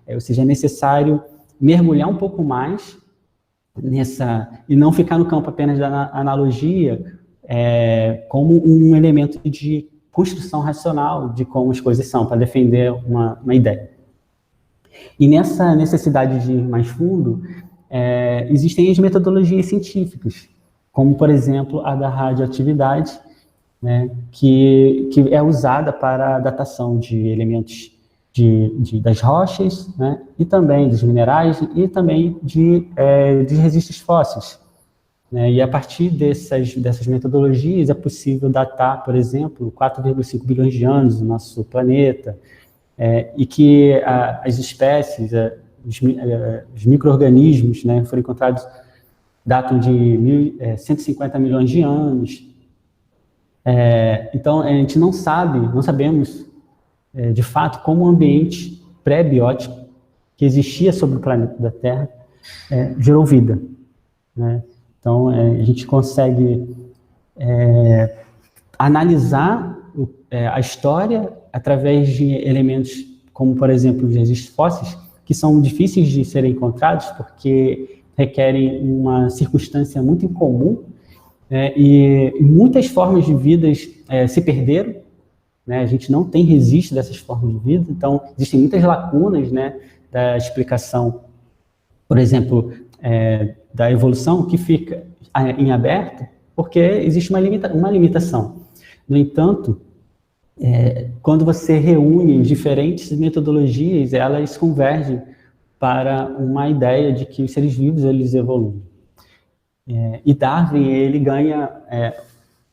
S2: Ou seja, é necessário mergulhar um pouco mais e não ficar no campo apenas da analogia como um elemento de construção racional de como as coisas são, para defender uma ideia. E nessa necessidade de ir mais fundo, existem as metodologias científicas, como, por exemplo, a da radioatividade, né, que é usada para a datação de elementos das rochas, né, e também dos minerais, e também de registros fósseis. Né, e a partir dessas metodologias é possível datar, por exemplo, 4,5 bilhões de anos do nosso planeta, e que as espécies, os micro-organismos, né, foram encontrados, datam de 150 milhões de anos. Então, a gente não sabemos, de fato, como o ambiente pré-biótico que existia sobre o planeta da Terra gerou vida, né? Então, a gente consegue analisar a história através de elementos como, por exemplo, os registros fósseis, que são difíceis de serem encontrados porque requerem uma circunstância muito incomum, e muitas formas de vidas se perderam, né? A gente não tem registro dessas formas de vida, então existem muitas lacunas, né, da explicação, por exemplo, da evolução, que fica em aberto porque existe uma limitação. No entanto, quando você reúne diferentes metodologias, elas convergem para uma ideia de que os seres vivos eles evoluem. E Darwin ele ganha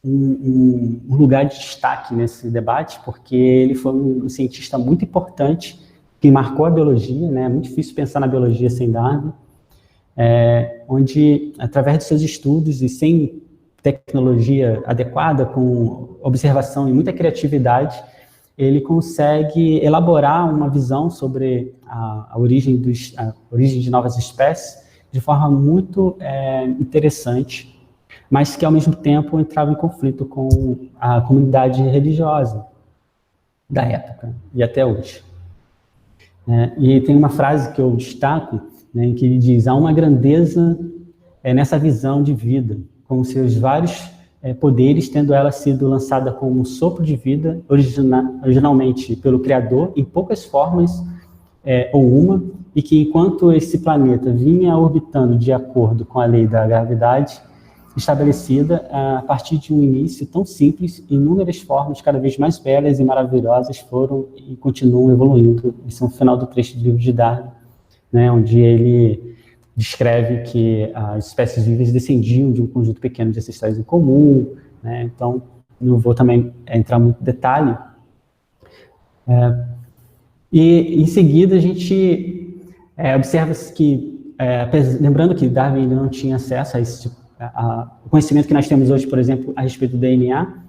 S2: um lugar de destaque nesse debate, porque ele foi um cientista muito importante que marcou a biologia, né? É muito difícil pensar na biologia sem Darwin, onde, através de seus estudos e sem tecnologia adequada, com observação e muita criatividade, ele consegue elaborar uma visão sobre a origem de novas espécies de forma muito interessante, mas que, ao mesmo tempo, entrava em conflito com a comunidade religiosa da época e até hoje. E tem uma frase que eu destaco, né, em que ele diz: há uma grandeza nessa visão de vida, com seus vários poderes, tendo ela sido lançada como um sopro de vida, originalmente pelo Criador, em poucas formas ou uma, e que enquanto esse planeta vinha orbitando de acordo com a lei da gravidade estabelecida, a partir de um início tão simples, inúmeras formas cada vez mais belas e maravilhosas foram e continuam evoluindo. Isso é o final do trecho do livro de Darwin, né, onde ele descreve que as espécies vivas descendiam de um conjunto pequeno de ancestrais em comum, né? Então, não vou também entrar muito em detalhe. E, em seguida, a gente observa que, lembrando que Darwin ainda não tinha acesso a esse o conhecimento que nós temos hoje, por exemplo, a respeito do DNA,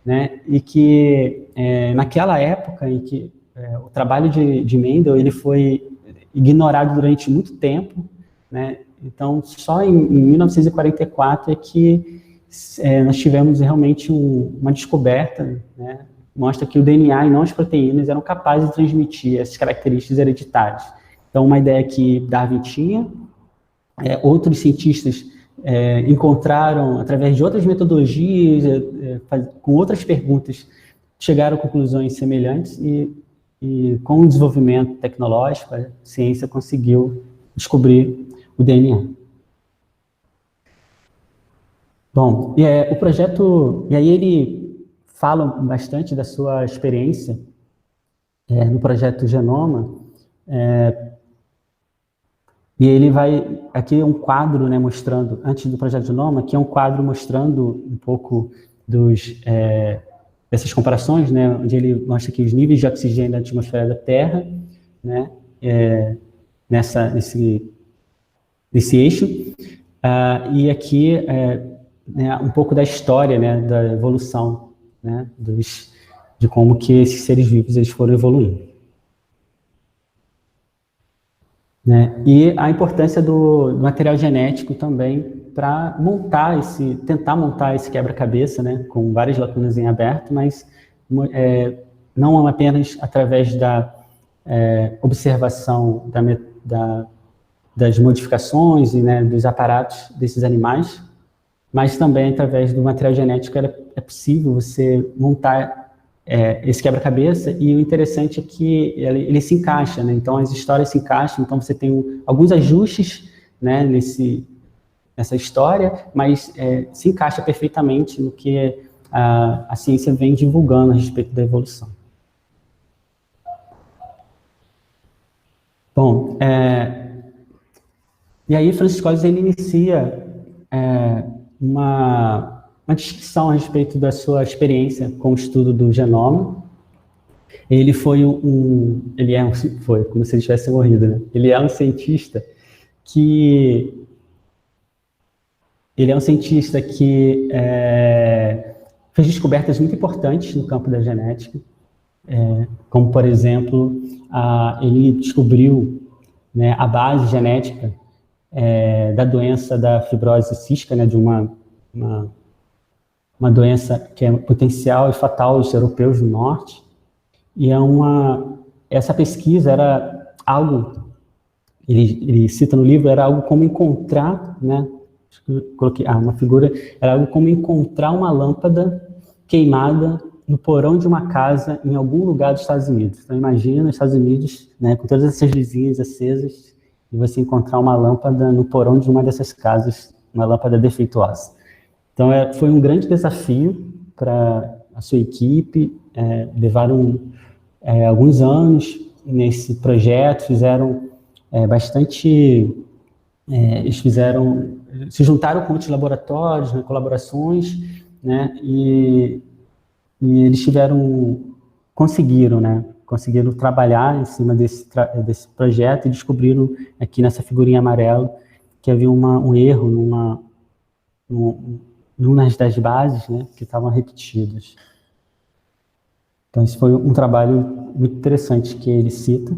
S2: né? E que, naquela época em que o trabalho de Mendel ele foi ignorado durante muito tempo, né? Então, só em 1944 é que nós tivemos realmente uma descoberta, né? Mostra que o DNA e não as proteínas eram capazes de transmitir essas características hereditárias. Então, uma ideia que Darwin tinha, outros cientistas encontraram, através de outras metodologias, com outras perguntas, chegaram a conclusões semelhantes e com o desenvolvimento tecnológico, a ciência conseguiu descobrir o DNA. Bom, o projeto, e aí ele fala bastante da sua experiência no projeto Genoma, e ele vai, aqui é um quadro, né, mostrando, antes do projeto Genoma, aqui é um quadro mostrando um pouco dessas comparações, né, onde ele mostra aqui os níveis de oxigênio da atmosfera da Terra, né, nesse eixo, e aqui né, um pouco da história, né, da evolução, né, de como que esses seres vivos eles foram evoluindo. Né? E a importância do material genético também para tentar montar esse quebra-cabeça, né, com várias lacunas em aberto, mas não apenas através da observação das modificações e, né, dos aparatos desses animais, mas também através do material genético é possível você montar esse quebra-cabeça, e o interessante é que ele se encaixa, né? Então as histórias se encaixam, então você tem alguns ajustes, né, nessa história, mas se encaixa perfeitamente no que a ciência vem divulgando a respeito da evolução. Bom, e aí Francis Collins ele inicia uma descrição a respeito da sua experiência com o estudo do genoma. Ele foi como se ele tivesse morrido, né? Ele é um cientista que fez descobertas muito importantes no campo da genética, como, por exemplo, ele descobriu, né, a base genética da doença da fibrose cística, né, de uma doença que é potencial e fatal aos europeus do norte, e essa pesquisa era algo, ele cita no livro, era algo como encontrar, né, coloquei uma figura, era algo como encontrar uma lâmpada queimada no porão de uma casa em algum lugar dos Estados Unidos. Então imagina os Estados Unidos, né, com todas essas luzinhas acesas, e você encontrar uma lâmpada no porão de uma dessas casas, uma lâmpada defeituosa. Então foi um grande desafio para a sua equipe, levaram alguns anos nesse projeto, fizeram eles se juntaram com outros laboratórios, né, colaborações, né, e eles conseguiram trabalhar em cima desse projeto e descobriram aqui nessa figurinha amarela que havia um erro numa das bases, né, que estavam repetidas. Então, esse foi um trabalho muito interessante que ele cita.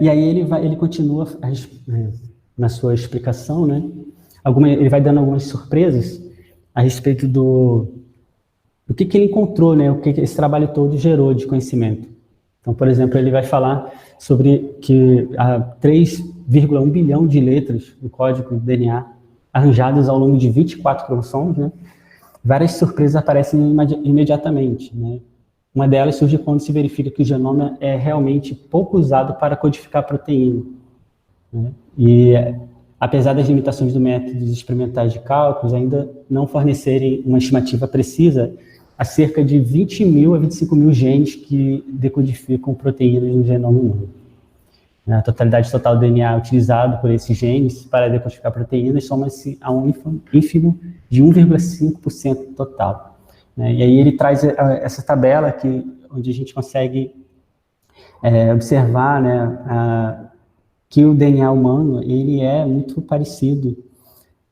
S2: E aí ele continua na sua explicação, né? Ele vai dando algumas surpresas a respeito do que ele encontrou, né? O que esse trabalho todo gerou de conhecimento. Então, por exemplo, ele vai falar sobre que há 3,1 bilhão de letras no código do DNA arranjadas ao longo de 24 cromossomos, né? Várias surpresas aparecem imediatamente, né? Uma delas surge quando se verifica que o genoma é realmente pouco usado para codificar proteína, né? E, apesar das limitações do métodos experimentais de cálculos, ainda não fornecerem uma estimativa precisa, há cerca de 20 mil a 25 mil genes que decodificam proteínas no genoma humano. A totalidade total do DNA utilizado por esses genes para decodificar proteínas soma-se a um ínfimo de 1,5% total. E aí ele traz essa tabela onde a gente consegue observar, né, que o DNA humano ele é muito parecido,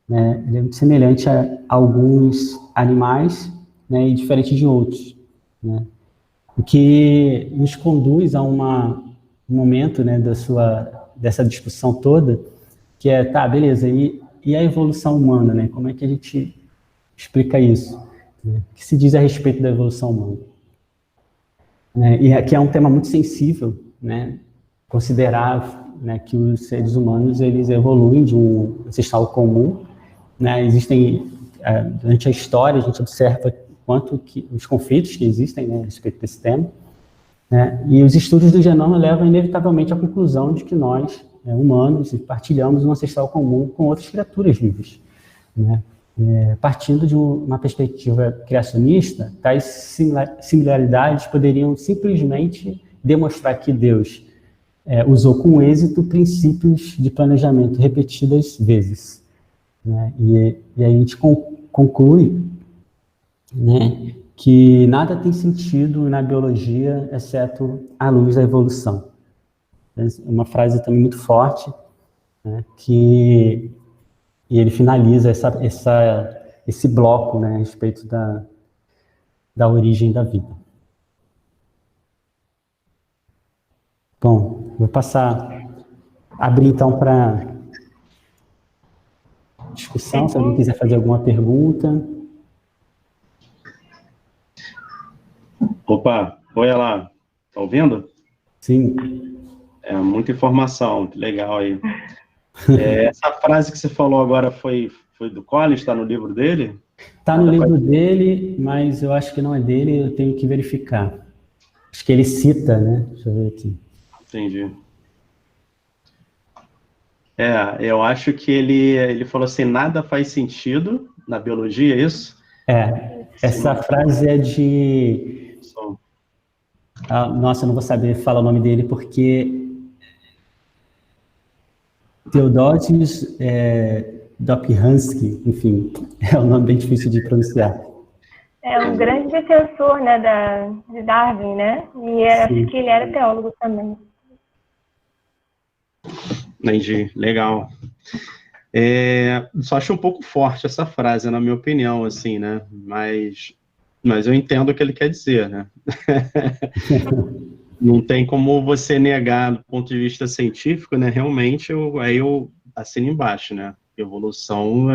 S2: né, ele é muito semelhante a alguns animais, né, e diferente de outros, né, o que nos conduz a um momento, né, dessa discussão toda, que tá, beleza, e a evolução humana, né, como é que a gente explica isso? O que se diz a respeito da evolução humana? E aqui é um tema muito sensível, né, considerar, né, que os seres humanos eles evoluem de um ancestral comum, né, existem, durante a história a gente observa os conflitos que existem, né, a respeito desse tema, né, e os estudos do genoma levam inevitavelmente à conclusão de que nós, humanos, partilhamos um ancestral comum com outras criaturas vivas, né. Partindo de uma perspectiva criacionista, tais similaridades poderiam simplesmente demonstrar que Deus usou com êxito princípios de planejamento repetidas vezes, né? E aí a gente conclui, né, que nada tem sentido na biologia exceto à luz da evolução. Uma frase também muito forte, né, e ele finaliza esse bloco, né, a respeito da origem da vida. Bom, vou abrir então para discussão, se alguém quiser fazer alguma pergunta.
S1: Opa, oi lá, tá ouvindo?
S2: Sim.
S1: Muita informação, que legal aí. Essa frase que você falou agora foi do Collins, está no livro dele?
S2: Está no livro dele, mas eu acho que não é dele, eu tenho que verificar. Acho que ele cita, né? Deixa eu ver aqui.
S1: Entendi. Eu acho que ele falou assim, nada faz sentido na biologia, é isso?
S2: Essa frase é de... nossa, eu não vou saber falar o nome dele, porque... Theodosius Dobzhansky, enfim, é um nome bem difícil de pronunciar.
S9: É um grande defensor, né, de Darwin, né? E acho que ele era teólogo também.
S1: Entendi, legal. Só acho um pouco forte essa frase, na minha opinião, assim, né? Mas eu entendo o que ele quer dizer, né? Não tem como você negar, do ponto de vista científico, né? Realmente, aí eu assino embaixo, né? Evolução,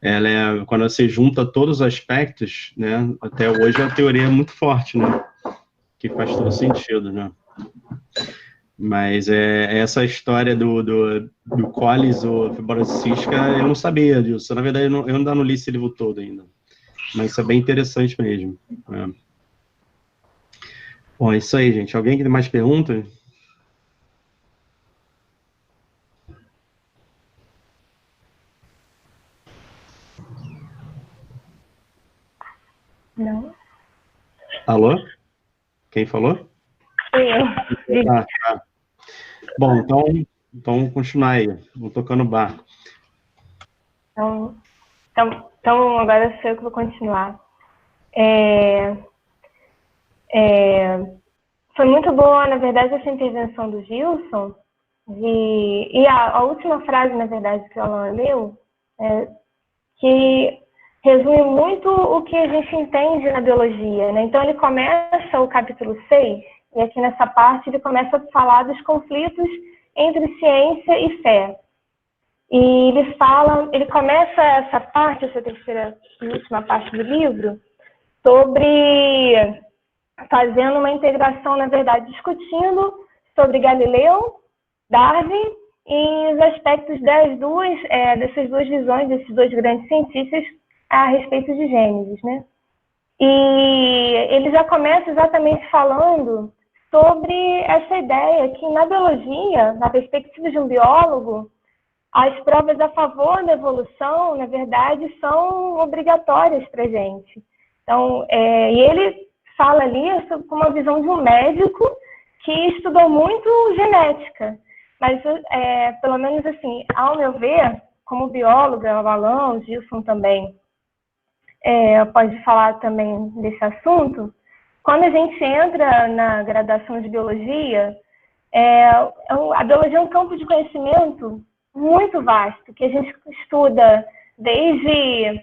S1: ela é, quando você junta todos os aspectos, né? Até hoje a teoria é muito forte, né? Que faz todo sentido, né? Mas essa história do cólis ou fibrose cística, eu não sabia disso. Na verdade, eu ainda não li esse livro todo ainda. Mas isso é bem interessante mesmo. Bom, é isso aí, gente. Alguém que tem mais perguntas?
S9: Não.
S1: Alô? Quem falou?
S9: Eu.
S1: Tá. Bom, então vamos continuar aí. Vamos tocando o barco.
S9: Então, agora sou eu que vou continuar. Foi muito boa, na verdade, essa intervenção do Gilson. E a última frase, na verdade, que o Alan leu, que resume muito o que a gente entende na biologia, né? Então, ele começa o capítulo 6, e aqui nessa parte ele começa a falar dos conflitos entre ciência e fé. E ele começa essa parte, essa terceira e última parte do livro, fazendo uma integração, na verdade, discutindo sobre Galileu, Darwin e os aspectos dessas duas visões, desses dois grandes cientistas a respeito de Gênesis, né? E ele já começa exatamente falando sobre essa ideia que na biologia, na perspectiva de um biólogo, as provas a favor da evolução, na verdade, são obrigatórias para a gente. Então, e ele fala ali com uma visão de um médico que estudou muito genética. Mas, pelo menos assim, ao meu ver, como bióloga, o Alan, o Gilson também, pode falar também desse assunto, quando a gente entra na graduação de biologia, a biologia é um campo de conhecimento muito vasto, que a gente estuda desde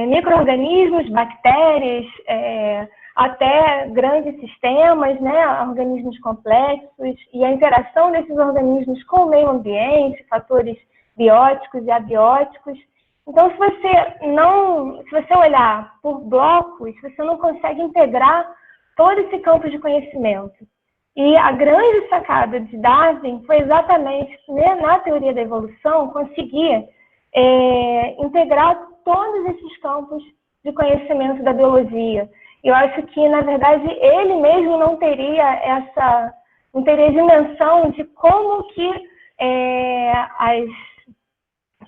S9: micro-organismos, bactérias, até grandes sistemas, né, organismos complexos, e a interação desses organismos com o meio ambiente, fatores bióticos e abióticos. Então, se você olhar por blocos, você não consegue integrar todo esse campo de conhecimento. E a grande sacada de Darwin foi exatamente, né, na teoria da evolução, conseguir integrar todos esses campos de conhecimento da biologia. Eu acho que, na verdade, ele mesmo não teria dimensão de como que as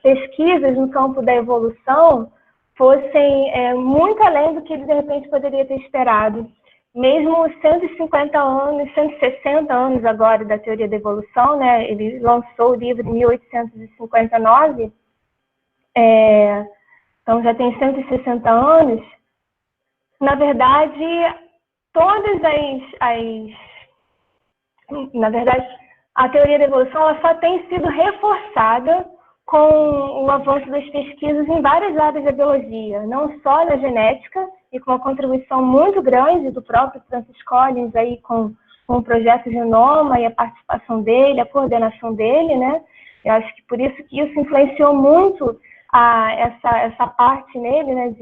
S9: pesquisas no campo da evolução fossem muito além do que ele, de repente, poderia ter esperado. Mesmo 150 anos, 160 anos agora da teoria da evolução, né? Ele lançou o livro em 1859, então já tem 160 anos. Na verdade, a teoria da evolução ela só tem sido reforçada com o avanço das pesquisas em várias áreas da biologia, não só na genética, e com uma contribuição muito grande do próprio Francis Collins, aí com o projeto Genoma e a participação dele, a coordenação dele, né? Eu acho que por isso que isso influenciou muito essa parte nele, né,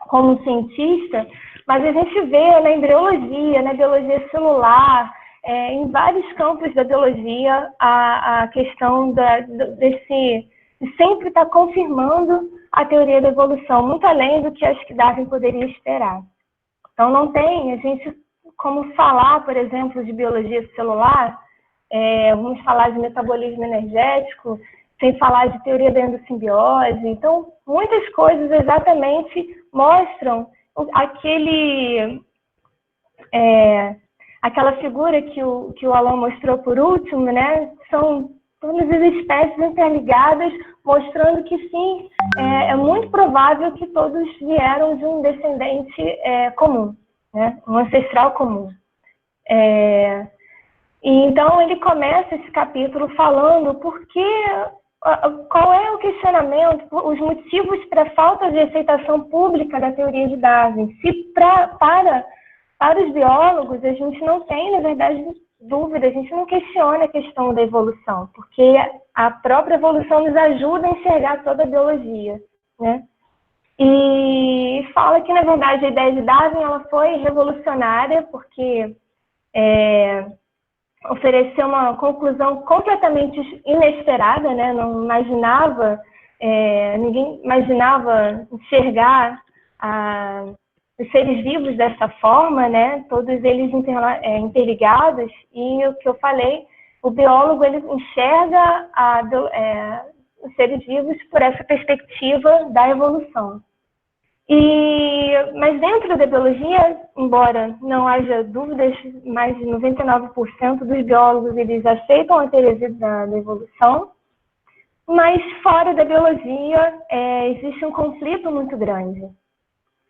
S9: como cientista, mas a gente vê na embriologia, na biologia celular, em vários campos da biologia, a questão de sempre estar confirmando a teoria da evolução, muito além do que acho que Darwin poderia esperar. Então, não tem a gente como falar, por exemplo, de biologia celular, vamos falar de metabolismo energético, sem falar de teoria da endossimbiose. Então, muitas coisas exatamente mostram aquela figura que o Alan mostrou por último, né? São todas as espécies interligadas, mostrando que sim, é muito provável que todos vieram de um descendente comum, né? Um ancestral comum. E então ele começa esse capítulo falando qual é o questionamento, os motivos para a falta de aceitação pública da teoria de Darwin. Se para os biólogos a gente não tem, na verdade, dúvida, a gente não questiona a questão da evolução, porque a própria evolução nos ajuda a enxergar toda a biologia, né? E fala que, na verdade, a ideia de Darwin ela foi revolucionária, porque ofereceu uma conclusão completamente inesperada, né? Não imaginava, ninguém imaginava enxergar os seres vivos dessa forma, né? Todos eles interligados, e o que eu falei, o biólogo ele enxerga os seres vivos por essa perspectiva da evolução. Mas dentro da biologia, embora não haja dúvidas, mais de 99% dos biólogos eles aceitam a teoria da evolução, mas fora da biologia existe um conflito muito grande.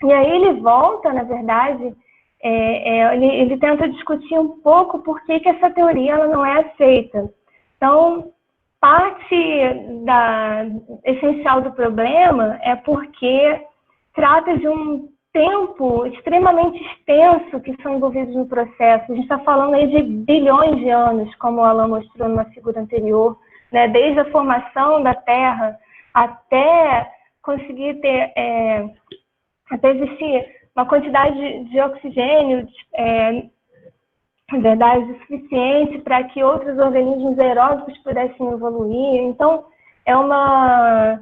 S9: E aí ele volta, na verdade, ele tenta discutir um pouco por que essa teoria ela não é aceita. Então, parte essencial do problema é porque trata de um tempo extremamente extenso que são envolvidos no processo. A gente está falando aí de bilhões de anos, como o Alan mostrou numa figura anterior, né? Desde a formação da Terra até conseguir até existir uma quantidade de oxigênio, na verdade, suficiente para que outros organismos aeróbicos pudessem evoluir. Então, na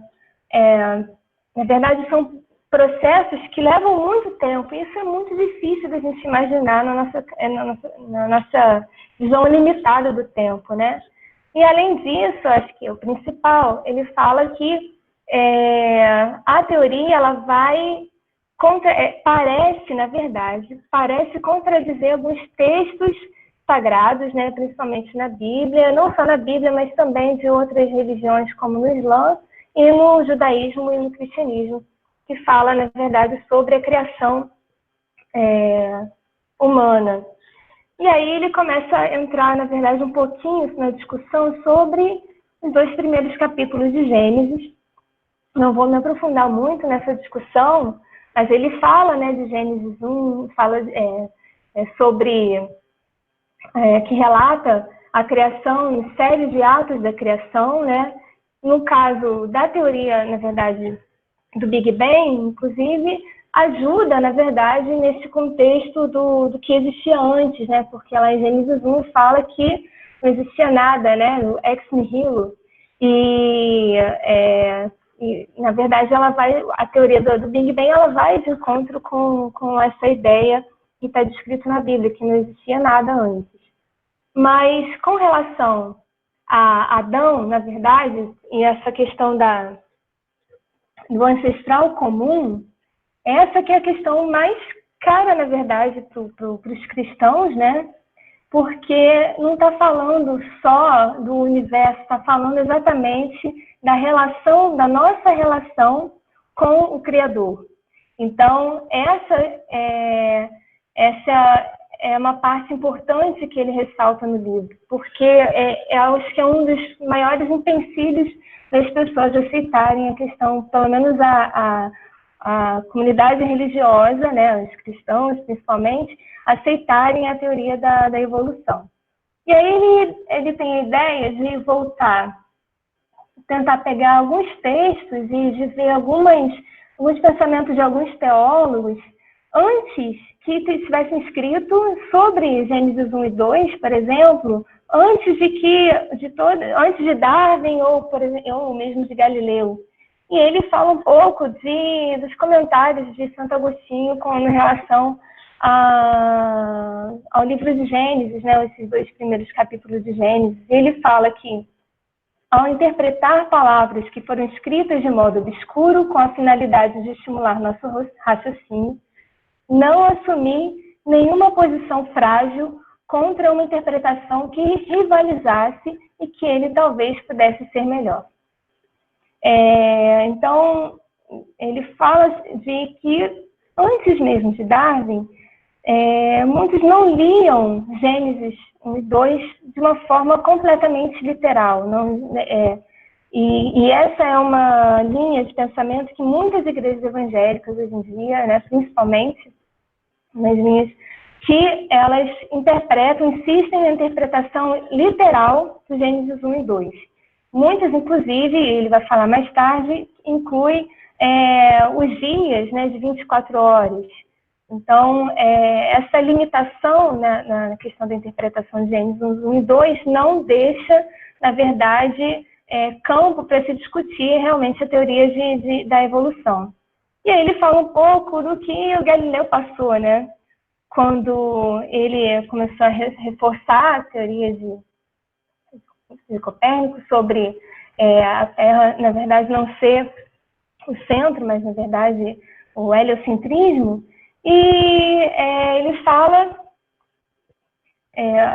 S9: verdade, são processos que levam muito tempo, e isso é muito difícil da gente imaginar na nossa visão limitada do tempo, né? E, além disso, acho que o principal, ele fala que a teoria, ela vai parece contradizer alguns textos sagrados, né, principalmente na Bíblia, não só na Bíblia, mas também de outras religiões, como no Islã e no judaísmo e no cristianismo, que fala, na verdade, sobre a criação humana. E aí ele começa a entrar, na verdade, um pouquinho na discussão sobre os 2 primeiros capítulos de Gênesis. Não vou me aprofundar muito nessa discussão, mas ele fala, né, de Gênesis 1, fala sobre que relata a criação em série de atos da criação, né? No caso da teoria, na verdade, do Big Bang, inclusive, ajuda, na verdade, nesse contexto do que existia antes, né? Porque lá em Gênesis 1 fala que não existia nada, né? O ex nihilo. E na verdade, a teoria do Big Bang ela vai de encontro com essa ideia que está descrita na Bíblia, que não existia nada antes. Mas com relação a Adão, na verdade, e essa questão do ancestral comum, essa que é a questão mais cara, na verdade, para os cristãos, né? Porque não está falando só do universo, está falando exatamente da nossa relação com o Criador. Então, essa é uma parte importante que ele ressalta no livro, porque acho que é um dos maiores empecilhos das pessoas aceitarem a questão, pelo menos a comunidade religiosa, né, os cristãos principalmente, aceitarem a teoria da evolução. E aí ele tem a ideia de voltar, tentar pegar alguns textos e de ver alguns pensamentos de alguns teólogos antes que tivessem escrito sobre Gênesis 1 e 2, por exemplo, antes de Darwin ou mesmo de Galileu. E ele fala um pouco dos comentários de Santo Agostinho em relação ao livro de Gênesis, né, esses 2 primeiros capítulos de Gênesis. E ele fala que, ao interpretar palavras que foram escritas de modo obscuro com a finalidade de estimular nosso raciocínio, não assumir nenhuma posição frágil contra uma interpretação que rivalizasse e que ele talvez pudesse ser melhor. Então, ele fala de que, antes mesmo de Darwin, muitos não liam Gênesis 1 e 2 de uma forma completamente literal. E essa é uma linha de pensamento que muitas igrejas evangélicas hoje em dia, né, principalmente nas linhas, que elas insistem na interpretação literal do Gênesis 1 e 2. Muitas, inclusive, ele vai falar mais tarde, inclui os dias, né, de 24 horas. Então, essa limitação na questão da interpretação de Gênesis 1 e 2 não deixa, na verdade, campo para se discutir realmente a teoria da evolução. E aí ele fala um pouco do que o Galileu passou, né? Quando ele começou a reforçar a teoria de Copérnico sobre a Terra, na verdade, não ser o centro, mas, na verdade, o heliocentrismo. E ele fala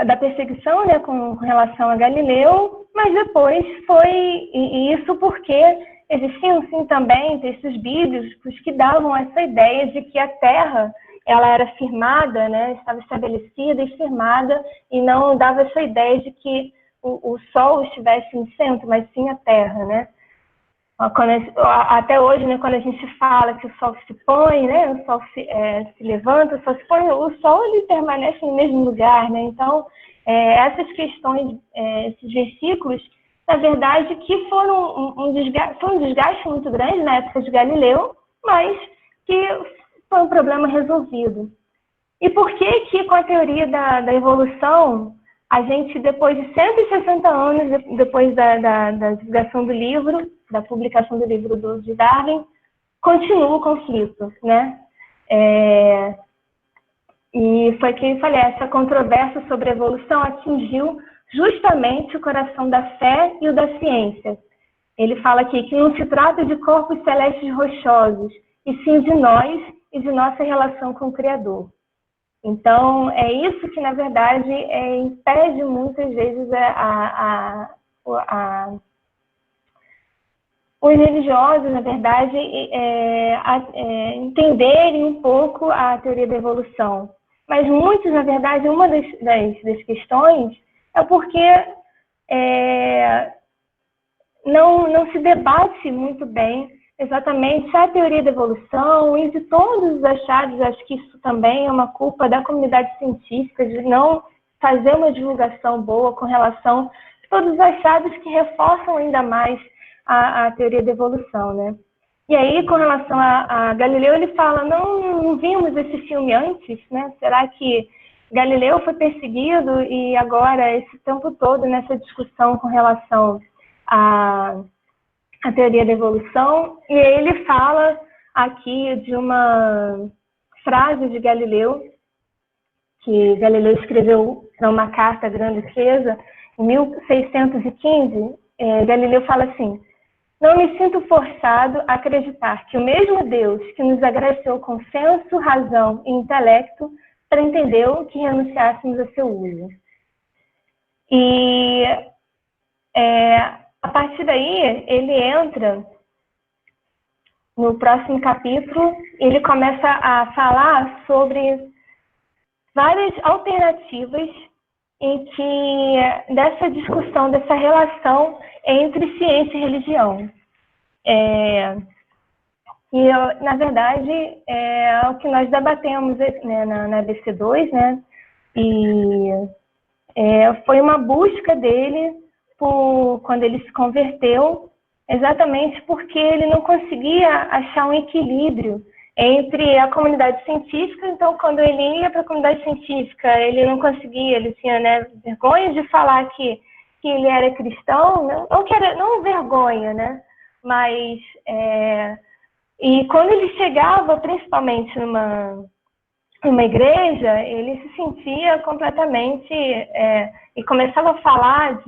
S9: da perseguição, né, com relação a Galileu, mas depois e isso porque existiam, sim, também textos bíblicos que davam essa ideia de que a Terra ela era firmada, né, estava estabelecida e firmada, e não dava essa ideia de que o Sol estivesse no centro, mas sim a Terra, né? Até hoje, né, quando a gente fala que o Sol se põe, né, o Sol se levanta, o Sol se põe, o Sol ele permanece no mesmo lugar, né? Então, essas questões, esses versículos, na verdade, que foram um desgaste muito grande na época de Galileu, mas que foi um problema resolvido. E por que com a teoria da evolução, a gente, depois de 160 anos, depois da divulgação do livro, da publicação do livro de Darwin, continua o conflito, né? E foi que eu falei, essa controvérsia sobre a evolução atingiu justamente o coração da fé e o da ciência. Ele fala aqui que não se trata de corpos celestes rochosos, e sim de nós e de nossa relação com o Criador. Então, é isso que, na verdade, impede muitas vezes os religiosos, na verdade, entenderem um pouco a teoria da evolução. Mas muitos, na verdade, uma das questões é porque não se debate muito bem exatamente a teoria da evolução e de todos os achados. Acho que isso também é uma culpa da comunidade científica de não fazer uma divulgação boa com relação a todos os achados que reforçam ainda mais a teoria da evolução, né? E aí, com relação a Galileu, ele fala, não vimos esse filme antes, né? Será que Galileu foi perseguido e agora, esse tempo todo, nessa discussão com relação a teoria da evolução? E aí ele fala aqui de uma frase de Galileu, que Galileu escreveu numa carta à Grande Duquesa, em 1615. Galileu fala assim: não me sinto forçado a acreditar que o mesmo Deus que nos agraciou com senso, razão e intelecto pretendeu que renunciássemos a seu uso. E a partir daí, ele entra no próximo capítulo, ele começa a falar sobre várias alternativas em que, dessa discussão, dessa relação entre ciência e religião. Na verdade, é o que nós debatemos, né, na ABC2, né? E foi uma busca dele quando ele se converteu, exatamente porque ele não conseguia achar um equilíbrio entre a comunidade científica. Então, quando ele ia para a comunidade científica, ele não conseguia, ele tinha, né, vergonha de falar que ele era cristão, não vergonha, né? Mas, e quando ele chegava, principalmente numa igreja, ele se sentia completamente, e começava a falar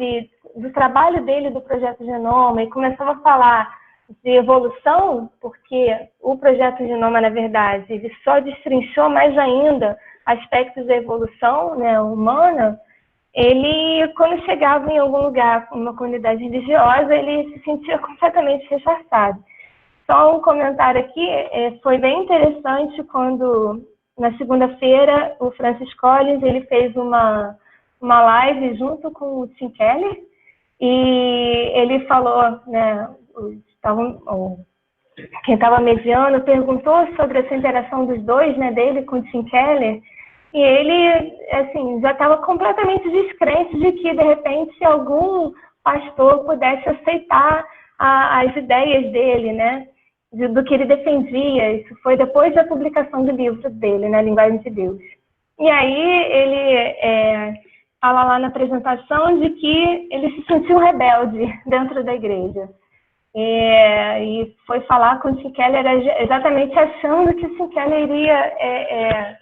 S9: do trabalho dele do Projeto Genoma, e começava a falar de evolução, porque o Projeto Genoma, na verdade, ele só destrinchou mais ainda aspectos da evolução, né, humana. Ele, quando chegava em algum lugar, uma comunidade religiosa, ele se sentia completamente rechaçado. Só um comentário aqui, foi bem interessante quando na segunda-feira, o Francis Collins, ele fez uma live junto com o Tim Keller, e ele falou, né, quem estava mediando perguntou sobre essa interação dos dois, né, dele com o Tim Keller, e ele, assim, já estava completamente descrente de que, de repente, algum pastor pudesse aceitar as ideias dele, né, do que ele defendia. Isso foi depois da publicação do livro dele, né, Linguagem de Deus. E aí ele fala lá na apresentação de que ele se sentiu rebelde dentro da igreja. E foi falar com o Tim Keller exatamente achando que o Tim Keller iria,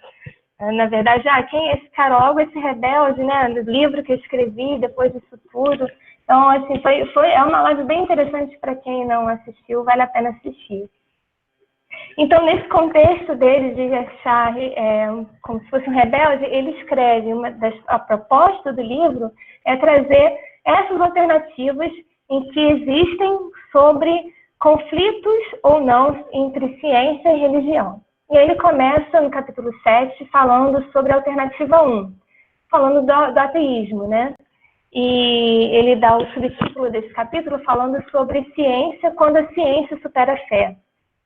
S9: na verdade, quem é esse cara, logo esse rebelde, né, do livro que eu escrevi depois disso tudo. Então, assim, é uma live bem interessante para quem não assistiu, vale a pena assistir. Então, nesse contexto dele de achar como se fosse um rebelde, ele escreve, a proposta do livro é trazer essas alternativas em que existem sobre conflitos ou não entre ciência e religião. E aí ele começa no capítulo 7 falando sobre a alternativa 1, falando do ateísmo, né? E ele dá o subtítulo desse capítulo falando sobre ciência quando a ciência supera a fé.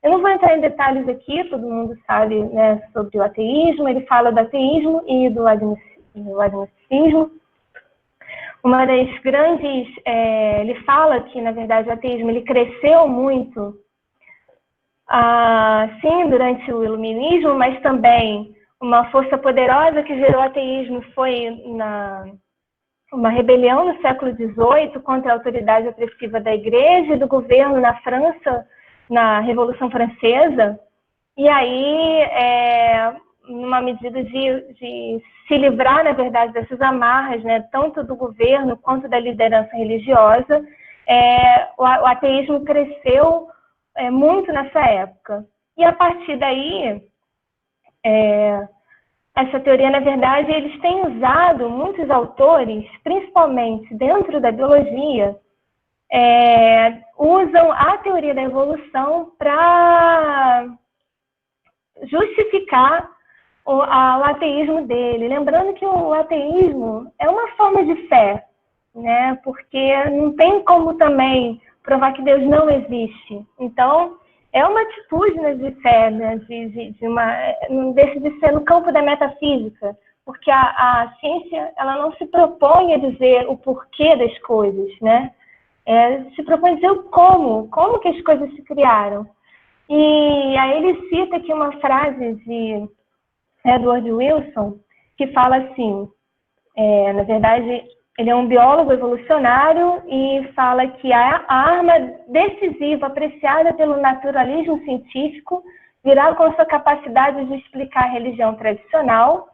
S9: Eu não vou entrar em detalhes aqui, todo mundo sabe, né, sobre o ateísmo. Ele fala do ateísmo e do agnosticismo. Uma das grandes... ele fala que, na verdade, o ateísmo ele cresceu muito, sim, durante o iluminismo, mas também uma força poderosa que gerou o ateísmo foi uma rebelião no século XVIII contra a autoridade opressiva da igreja e do governo na França, na Revolução Francesa. E aí, numa medida de se livrar, na verdade, dessas amarras, né, tanto do governo quanto da liderança religiosa, o ateísmo cresceu muito nessa época. E a partir daí, essa teoria, na verdade, eles têm usado, muitos autores, principalmente dentro da biologia, usam a teoria da evolução para justificar o ateísmo dele. Lembrando que o ateísmo é uma forma de fé, né? Porque não tem como também provar que Deus não existe. Então, é uma atitude, né, de fé, né, não deixa de ser no campo da metafísica, porque a ciência ela não se propõe a dizer o porquê das coisas, né? Se propõe a dizer o como que as coisas se criaram. E aí ele cita aqui uma frase de Edward Wilson, que fala assim, na verdade, ele é um biólogo evolucionário e fala que a arma decisiva apreciada pelo naturalismo científico virá com sua capacidade de explicar a religião tradicional,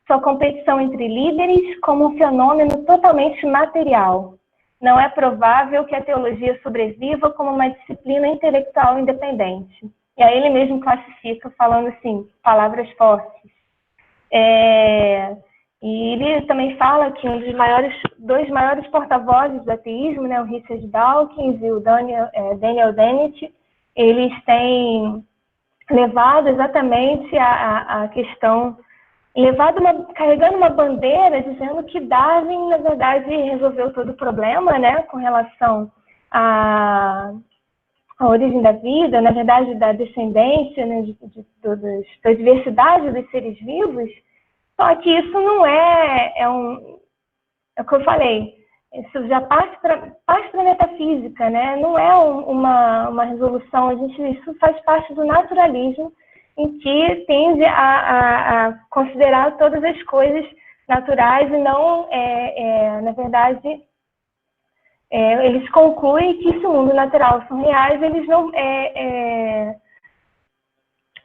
S9: sua competição entre líderes como um fenômeno totalmente material. Não é provável que a teologia sobreviva como uma disciplina intelectual independente. E aí ele mesmo classifica, falando assim, palavras fortes. E ele também fala que dois maiores porta-vozes do ateísmo, né, o Richard Dawkins e o Daniel Dennett, eles têm levado exatamente a questão, carregando uma bandeira dizendo que Darwin, na verdade, resolveu todo o problema, né, com relação à origem da vida, na verdade, da descendência, né, da diversidade dos seres vivos. Só que isso não é o que eu falei, isso já parte para a metafísica, né? Não é uma resolução, isso faz parte do naturalismo, em que tende a considerar todas as coisas naturais e não, na verdade, eles concluem que se o mundo natural são reais, eles não...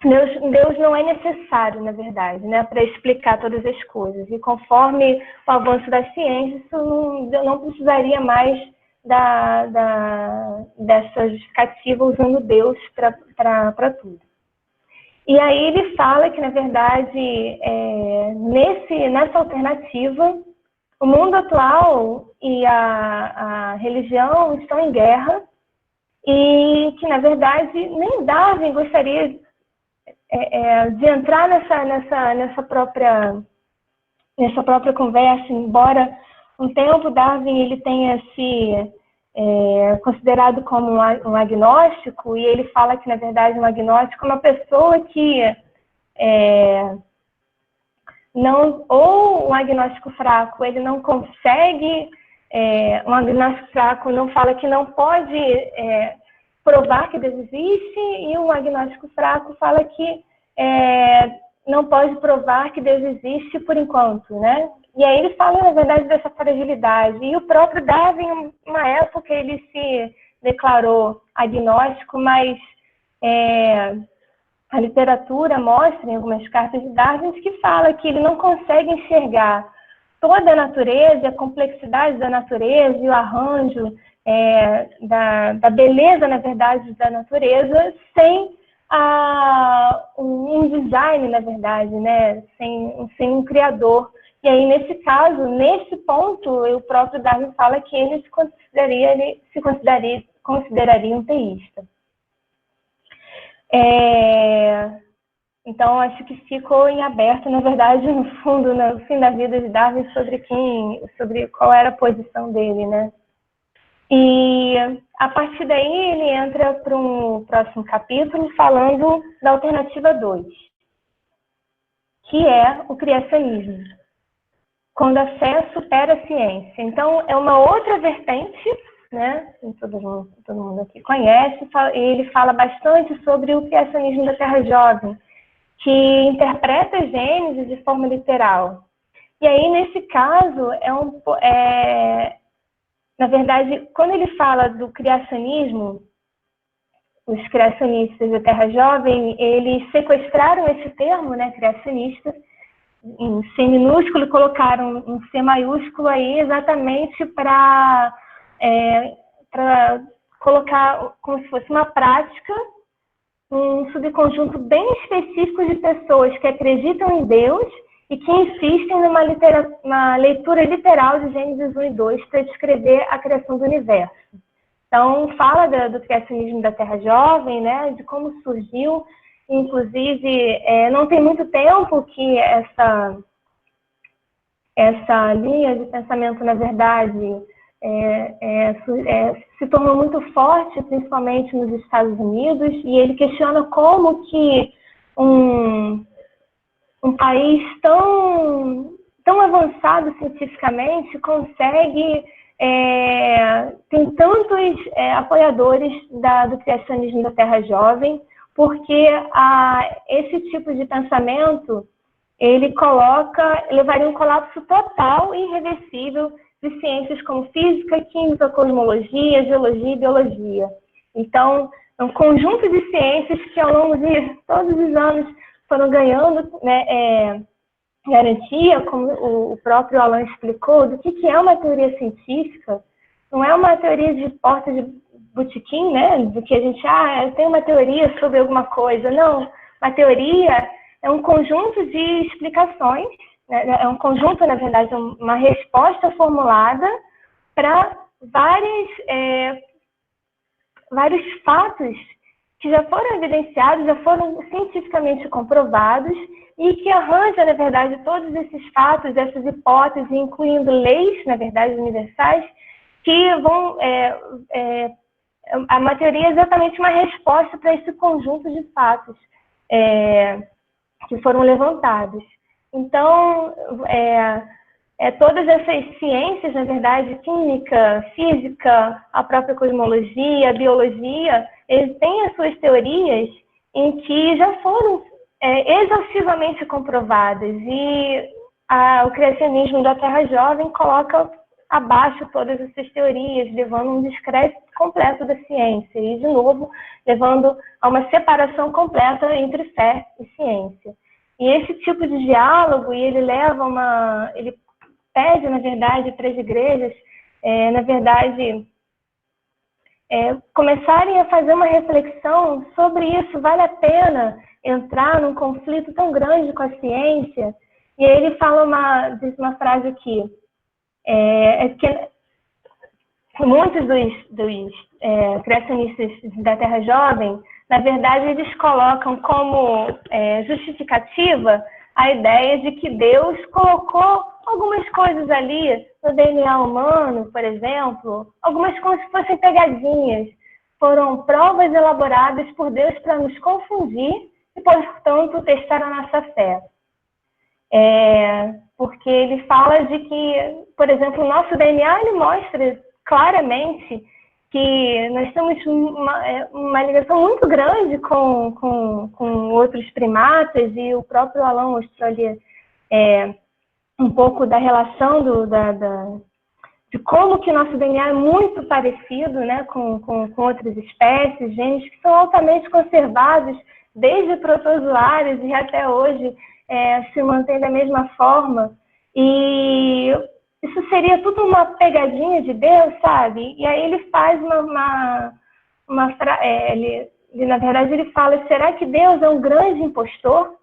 S9: Deus não é necessário, na verdade, né, para explicar todas as coisas. E conforme o avanço da ciência, isso não precisaria mais dessa justificativa usando Deus para tudo. E aí ele fala que, na verdade, nessa alternativa, o mundo atual e a religião estão em guerra e que, na verdade, nem Darwin gostaria de entrar nessa própria conversa, embora um tempo Darwin ele tenha se considerado como um agnóstico, e ele fala que, na verdade, um agnóstico é uma pessoa que ou um agnóstico fraco, ele não consegue, um agnóstico fraco não fala que não pode provar que Deus existe, e um agnóstico fraco fala que não pode provar que Deus existe por enquanto, né? E aí ele fala, na verdade, dessa fragilidade. E o próprio Darwin, em uma época, ele se declarou agnóstico, mas a literatura mostra, em algumas cartas de Darwin, que fala que ele não consegue enxergar toda a natureza, a complexidade da natureza e o arranjo da beleza, na verdade, da natureza, sem um design, na verdade, né? Sem um criador. E aí, nesse caso, nesse ponto, o próprio Darwin fala que ele se consideraria um teísta. Então, acho que ficou em aberto, na verdade, no fundo, no fim da vida de Darwin, sobre qual era a posição dele, né? E, a partir daí, ele entra para um próximo capítulo falando da alternativa 2, que é o criacionismo, quando a fé supera a ciência. Então, é uma outra vertente, né? Todo mundo aqui conhece, e ele fala bastante sobre o criacionismo da Terra Jovem, que interpreta a Gênesis de forma literal. E aí, nesse caso, na verdade, quando ele fala do criacionismo, os criacionistas da Terra Jovem, eles sequestraram esse termo, né, criacionista, em C minúsculo, colocaram um C maiúsculo aí exatamente para colocar como se fosse uma prática, um subconjunto bem específico de pessoas que acreditam em Deus e que insistem numa leitura literal de Gênesis 1 e 2 para descrever a criação do universo. Então, fala do criacionismo da Terra Jovem, né, de como surgiu. Inclusive, não tem muito tempo que essa linha de pensamento, na verdade, se tornou muito forte, principalmente nos Estados Unidos, e ele questiona como que um país tão avançado cientificamente consegue tem tantos apoiadores do criacionismo da Terra Jovem, porque esse tipo de pensamento ele levaria um colapso total e irreversível de ciências como física, química, cosmologia, geologia e biologia. Então, é um conjunto de ciências que ao longo de todos os anos foram ganhando, né, garantia, como o próprio Alan explicou, do que é uma teoria científica. Não é uma teoria de porta de botequim, né, do que a gente, eu tenho uma teoria sobre alguma coisa. Não, uma teoria é um conjunto de explicações, né, é um conjunto, na verdade, uma resposta formulada para vários fatos que já foram evidenciados, já foram cientificamente comprovados e que arranja, na verdade, todos esses fatos, essas hipóteses, incluindo leis, na verdade, universais, que vão... a teoria é exatamente uma resposta para esse conjunto de fatos que foram levantados. Então, todas essas ciências, na verdade, química, física, a própria cosmologia, a biologia, eles têm as suas teorias em que já foram exaustivamente comprovadas. E o criacionismo da Terra Jovem coloca abaixo todas essas teorias, levando um descrédito completo da ciência e, de novo, levando a uma separação completa entre fé e ciência. E esse tipo de diálogo, ele pede, na verdade, para as igrejas, na verdade, começarem a fazer uma reflexão sobre isso. Vale a pena entrar num conflito tão grande com a ciência? E aí ele fala diz uma frase aqui, que muitos dos criacionistas da Terra Jovem na verdade, eles colocam como justificativa a ideia de que Deus colocou algumas coisas ali no DNA humano, por exemplo, algumas como se fossem pegadinhas. Foram provas elaboradas por Deus para nos confundir e, portanto, testar a nossa fé. Porque ele fala de que, por exemplo, o nosso DNA ele mostra claramente que nós temos uma ligação muito grande com outros primatas, e o próprio Alan mostrou ali um pouco da relação de como que nosso DNA é muito parecido, né, com outras espécies, genes que são altamente conservados desde protozoários e até hoje se mantém da mesma forma. E isso seria tudo uma pegadinha de Deus, sabe? E aí ele faz ele, na verdade, ele fala: será que Deus é um grande impostor?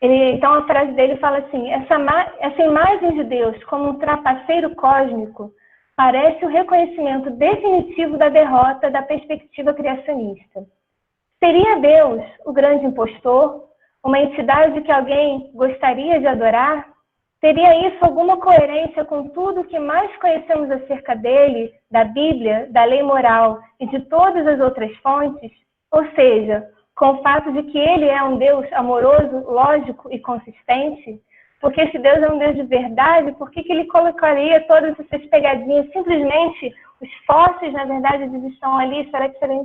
S9: Então a frase dele fala assim: essa imagem de Deus como um trapaceiro cósmico parece o reconhecimento definitivo da derrota da perspectiva criacionista. Seria Deus o grande impostor? Uma entidade que alguém gostaria de adorar? Teria isso alguma coerência com tudo que mais conhecemos acerca dele, da Bíblia, da lei moral e de todas as outras fontes? Ou seja, com o fato de que ele é um Deus amoroso, lógico e consistente? Porque se Deus é um Deus de verdade, por que ele colocaria todas essas pegadinhas? Simplesmente os fósseis, na verdade, eles estão ali. Será que seria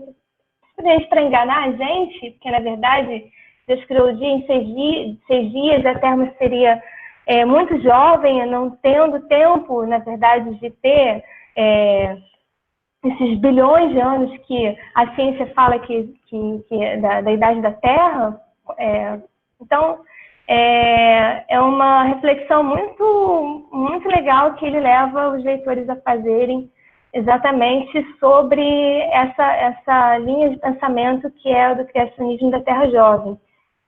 S9: simplesmente para enganar a gente? Porque, na verdade, Deus criou o dia em 6 dias, a Terra seria muito jovem, não tendo tempo, na verdade, de ter esses bilhões de anos que a ciência fala que da idade da Terra. Então, é uma reflexão muito, muito legal que ele leva os leitores a fazerem exatamente sobre essa linha de pensamento que é o do criacionismo da Terra jovem.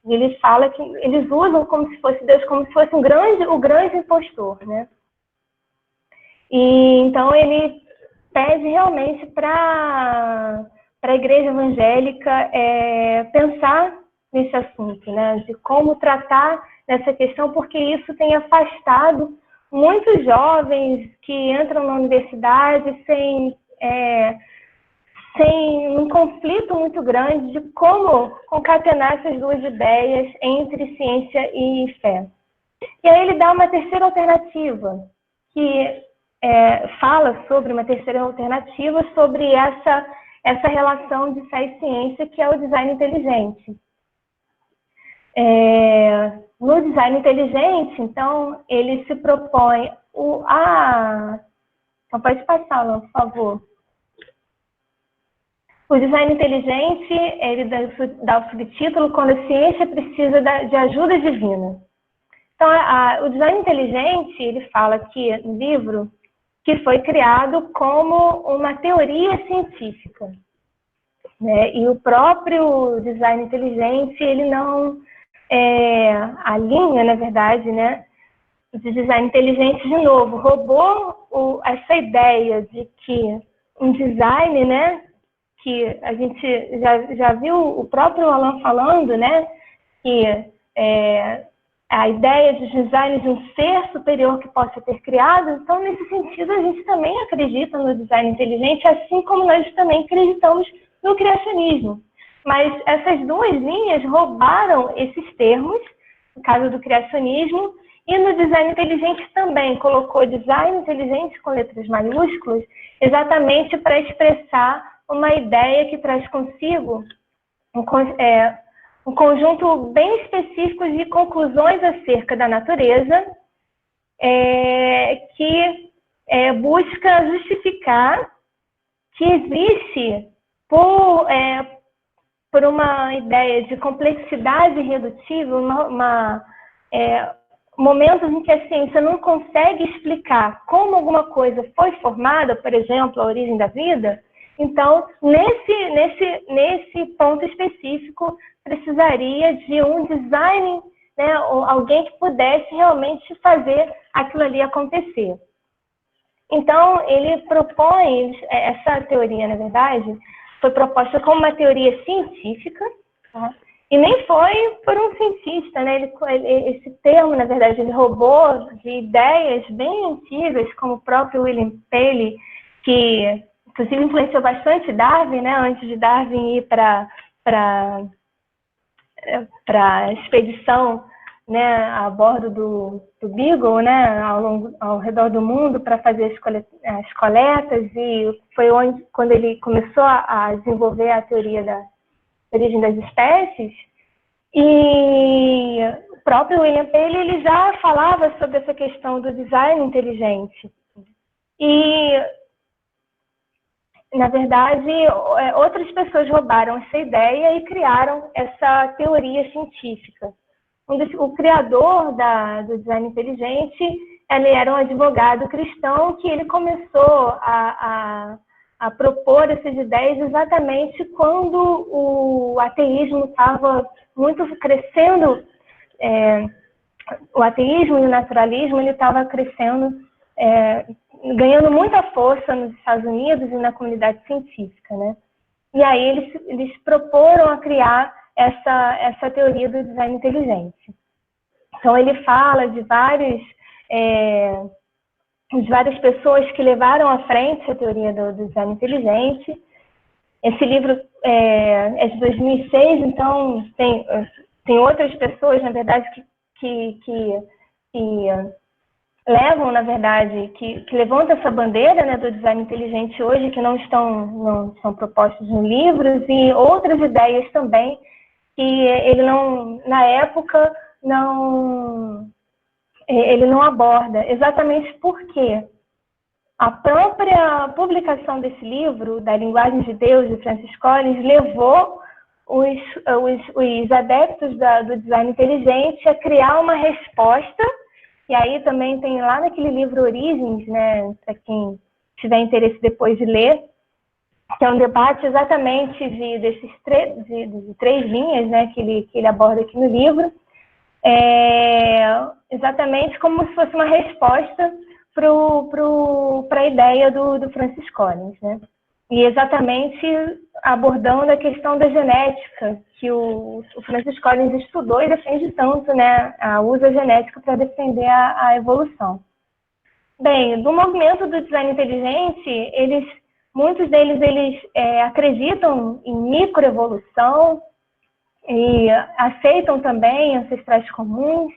S9: E ele fala que eles usam como se fosse Deus, como se fosse o grande impostor, né? E então ele pede realmente para a igreja evangélica pensar nesse assunto, né? De como tratar nessa questão, porque isso tem afastado muitos jovens que entram na universidade sem um conflito muito grande de como concatenar essas duas ideias entre ciência e fé. E aí ele dá uma terceira alternativa, que fala sobre uma terceira alternativa sobre essa relação de fé e ciência, que é o design inteligente. No design inteligente, então, ele se propõe então pode passar, Alan, por favor. O design inteligente, ele dá o subtítulo Quando a ciência precisa de ajuda divina. Então, o design inteligente, ele fala aqui no livro que foi criado como uma teoria científica, né? E o próprio design inteligente, ele não alinha, na verdade, né, de design inteligente, de novo, roubou essa ideia de que um design, né, que a gente já viu o próprio Alan falando, né, que a ideia de design de um ser superior que possa ter criado. Então, nesse sentido, a gente também acredita no design inteligente, assim como nós também acreditamos no criacionismo. Mas essas duas linhas roubaram esses termos, no caso do criacionismo, e no design inteligente também colocou design inteligente com letras maiúsculas, exatamente para expressar uma ideia que traz consigo um conjunto bem específico de conclusões acerca da natureza, que busca justificar que existe, por uma ideia de complexidade irredutível, momentos em que a ciência não consegue explicar como alguma coisa foi formada, por exemplo, a origem da vida. Então, nesse ponto específico, precisaria de um design, né, ou alguém que pudesse realmente fazer aquilo ali acontecer. Então, ele propõe essa teoria, na verdade, foi proposta como uma teoria científica, tá? E nem foi por um cientista, né? Esse termo, na verdade, ele roubou de ideias bem antigas, como o próprio William Paley, que inclusive influenciou bastante Darwin, né? Antes de Darwin ir para a expedição, né, a bordo do Beagle, né, ao redor do mundo para fazer as coletas, e foi quando ele começou a desenvolver a teoria da origem das espécies. E o próprio William Paley ele já falava sobre essa questão do design inteligente. E, na verdade, outras pessoas roubaram essa ideia e criaram essa teoria científica. O criador do design inteligente, ele era um advogado cristão que ele começou a propor essas ideias exatamente quando o ateísmo estava muito crescendo, o ateísmo e o naturalismo ele estava crescendo, ganhando muita força nos Estados Unidos e na comunidade científica, né? E aí eles proporam a criar essa teoria do design inteligente. Então ele fala de várias pessoas que levaram à frente a teoria do design inteligente. Esse livro é de 2006, então tem outras pessoas, na verdade, que levam, na verdade, que levantam essa bandeira, né, do design inteligente hoje, que não são propostas no livro, e outras ideias também que ele não, na época, ele não aborda, exatamente porque a própria publicação desse livro, da Linguagem de Deus, de Francis Collins, levou os adeptos do design inteligente a criar uma resposta. E aí também tem lá naquele livro Origens, né, para quem tiver interesse depois de ler, que é um debate exatamente de três linhas, né, que ele aborda aqui no livro, exatamente como se fosse uma resposta para a ideia do Francis Collins, né? E exatamente abordando a questão da genética, que o Francis Collins estudou e defende tanto, né? Usa a genética para defender a evolução. Bem, do movimento do design inteligente, muitos deles acreditam em microevolução e aceitam também ancestrais comuns,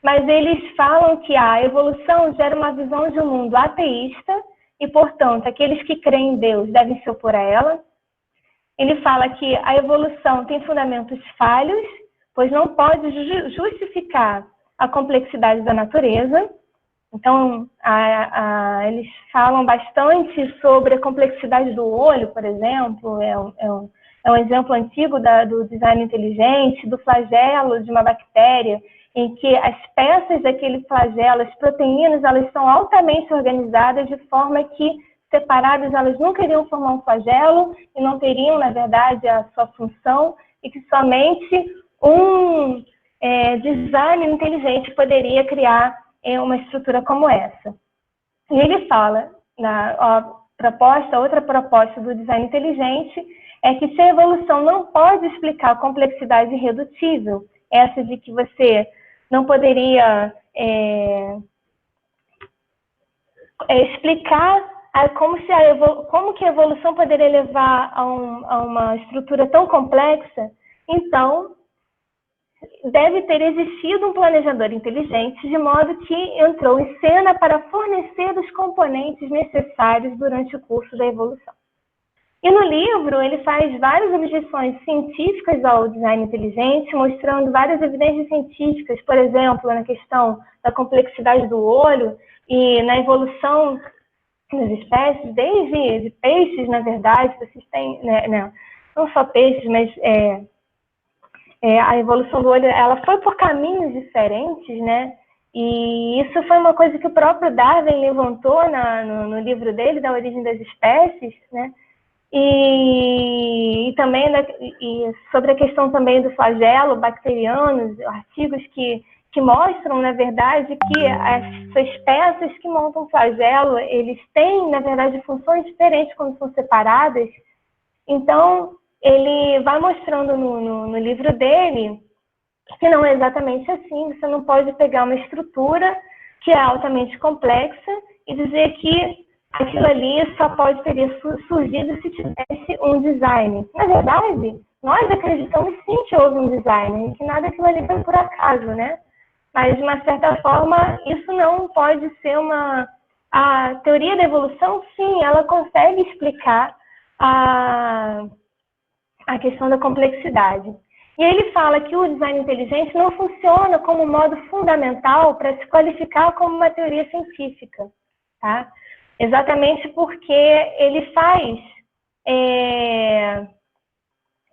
S9: mas eles falam que a evolução gera uma visão de um mundo ateísta e, portanto, aqueles que creem em Deus devem se opor a ela. Ele fala que a evolução tem fundamentos falhos, pois não pode justificar a complexidade da natureza. Então, eles falam bastante sobre a complexidade do olho, por exemplo, é um exemplo antigo do design inteligente, do flagelo de uma bactéria, em que as peças daquele flagelo, as proteínas, elas são altamente organizadas de forma que, separadas, elas nunca iriam formar um flagelo e não teriam, na verdade, a sua função, e que somente um design inteligente poderia criar uma estrutura como essa. E ele fala, outra proposta do design inteligente é que se a evolução não pode explicar a complexidade irredutível, essa de que você não poderia explicar como que a evolução poderia levar a uma estrutura tão complexa, então deve ter existido um planejador inteligente, de modo que entrou em cena para fornecer os componentes necessários durante o curso da evolução. E no livro, ele faz várias objeções científicas ao design inteligente, mostrando várias evidências científicas, por exemplo, na questão da complexidade do olho e na evolução das espécies, desde peixes, na verdade, vocês têm, né, não só peixes, mas a evolução do olho, ela foi por caminhos diferentes, né? E isso foi uma coisa que o próprio Darwin levantou no livro dele, da Origem das Espécies, né? E também sobre a questão também do flagelo bacteriano, artigos que mostram, na verdade, que essas peças que montam o flagelo, eles têm, na verdade, funções diferentes quando são separadas. Então, ele vai mostrando no livro dele que não é exatamente assim. Você não pode pegar uma estrutura que é altamente complexa e dizer que aquilo ali só teria surgido se tivesse um design. Na verdade, nós acreditamos sim que houve um design, que nada daquilo ali foi por acaso, né? Mas, de uma certa forma, isso não pode ser uma... A teoria da evolução, sim, ela consegue explicar a questão da complexidade. E ele fala que o design inteligente não funciona como modo fundamental para se qualificar como uma teoria científica, tá? Exatamente porque ele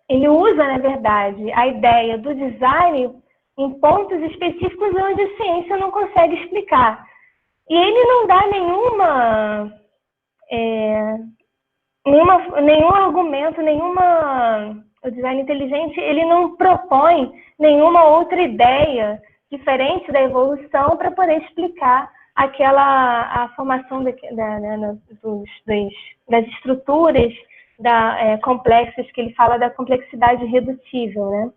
S9: ele usa, na verdade, a ideia do design em pontos específicos onde a ciência não consegue explicar. E ele não dá nenhum argumento, o design inteligente, ele não propõe nenhuma outra ideia diferente da evolução para poder explicar a formação das estruturas complexas, que ele fala da complexidade redutível, né?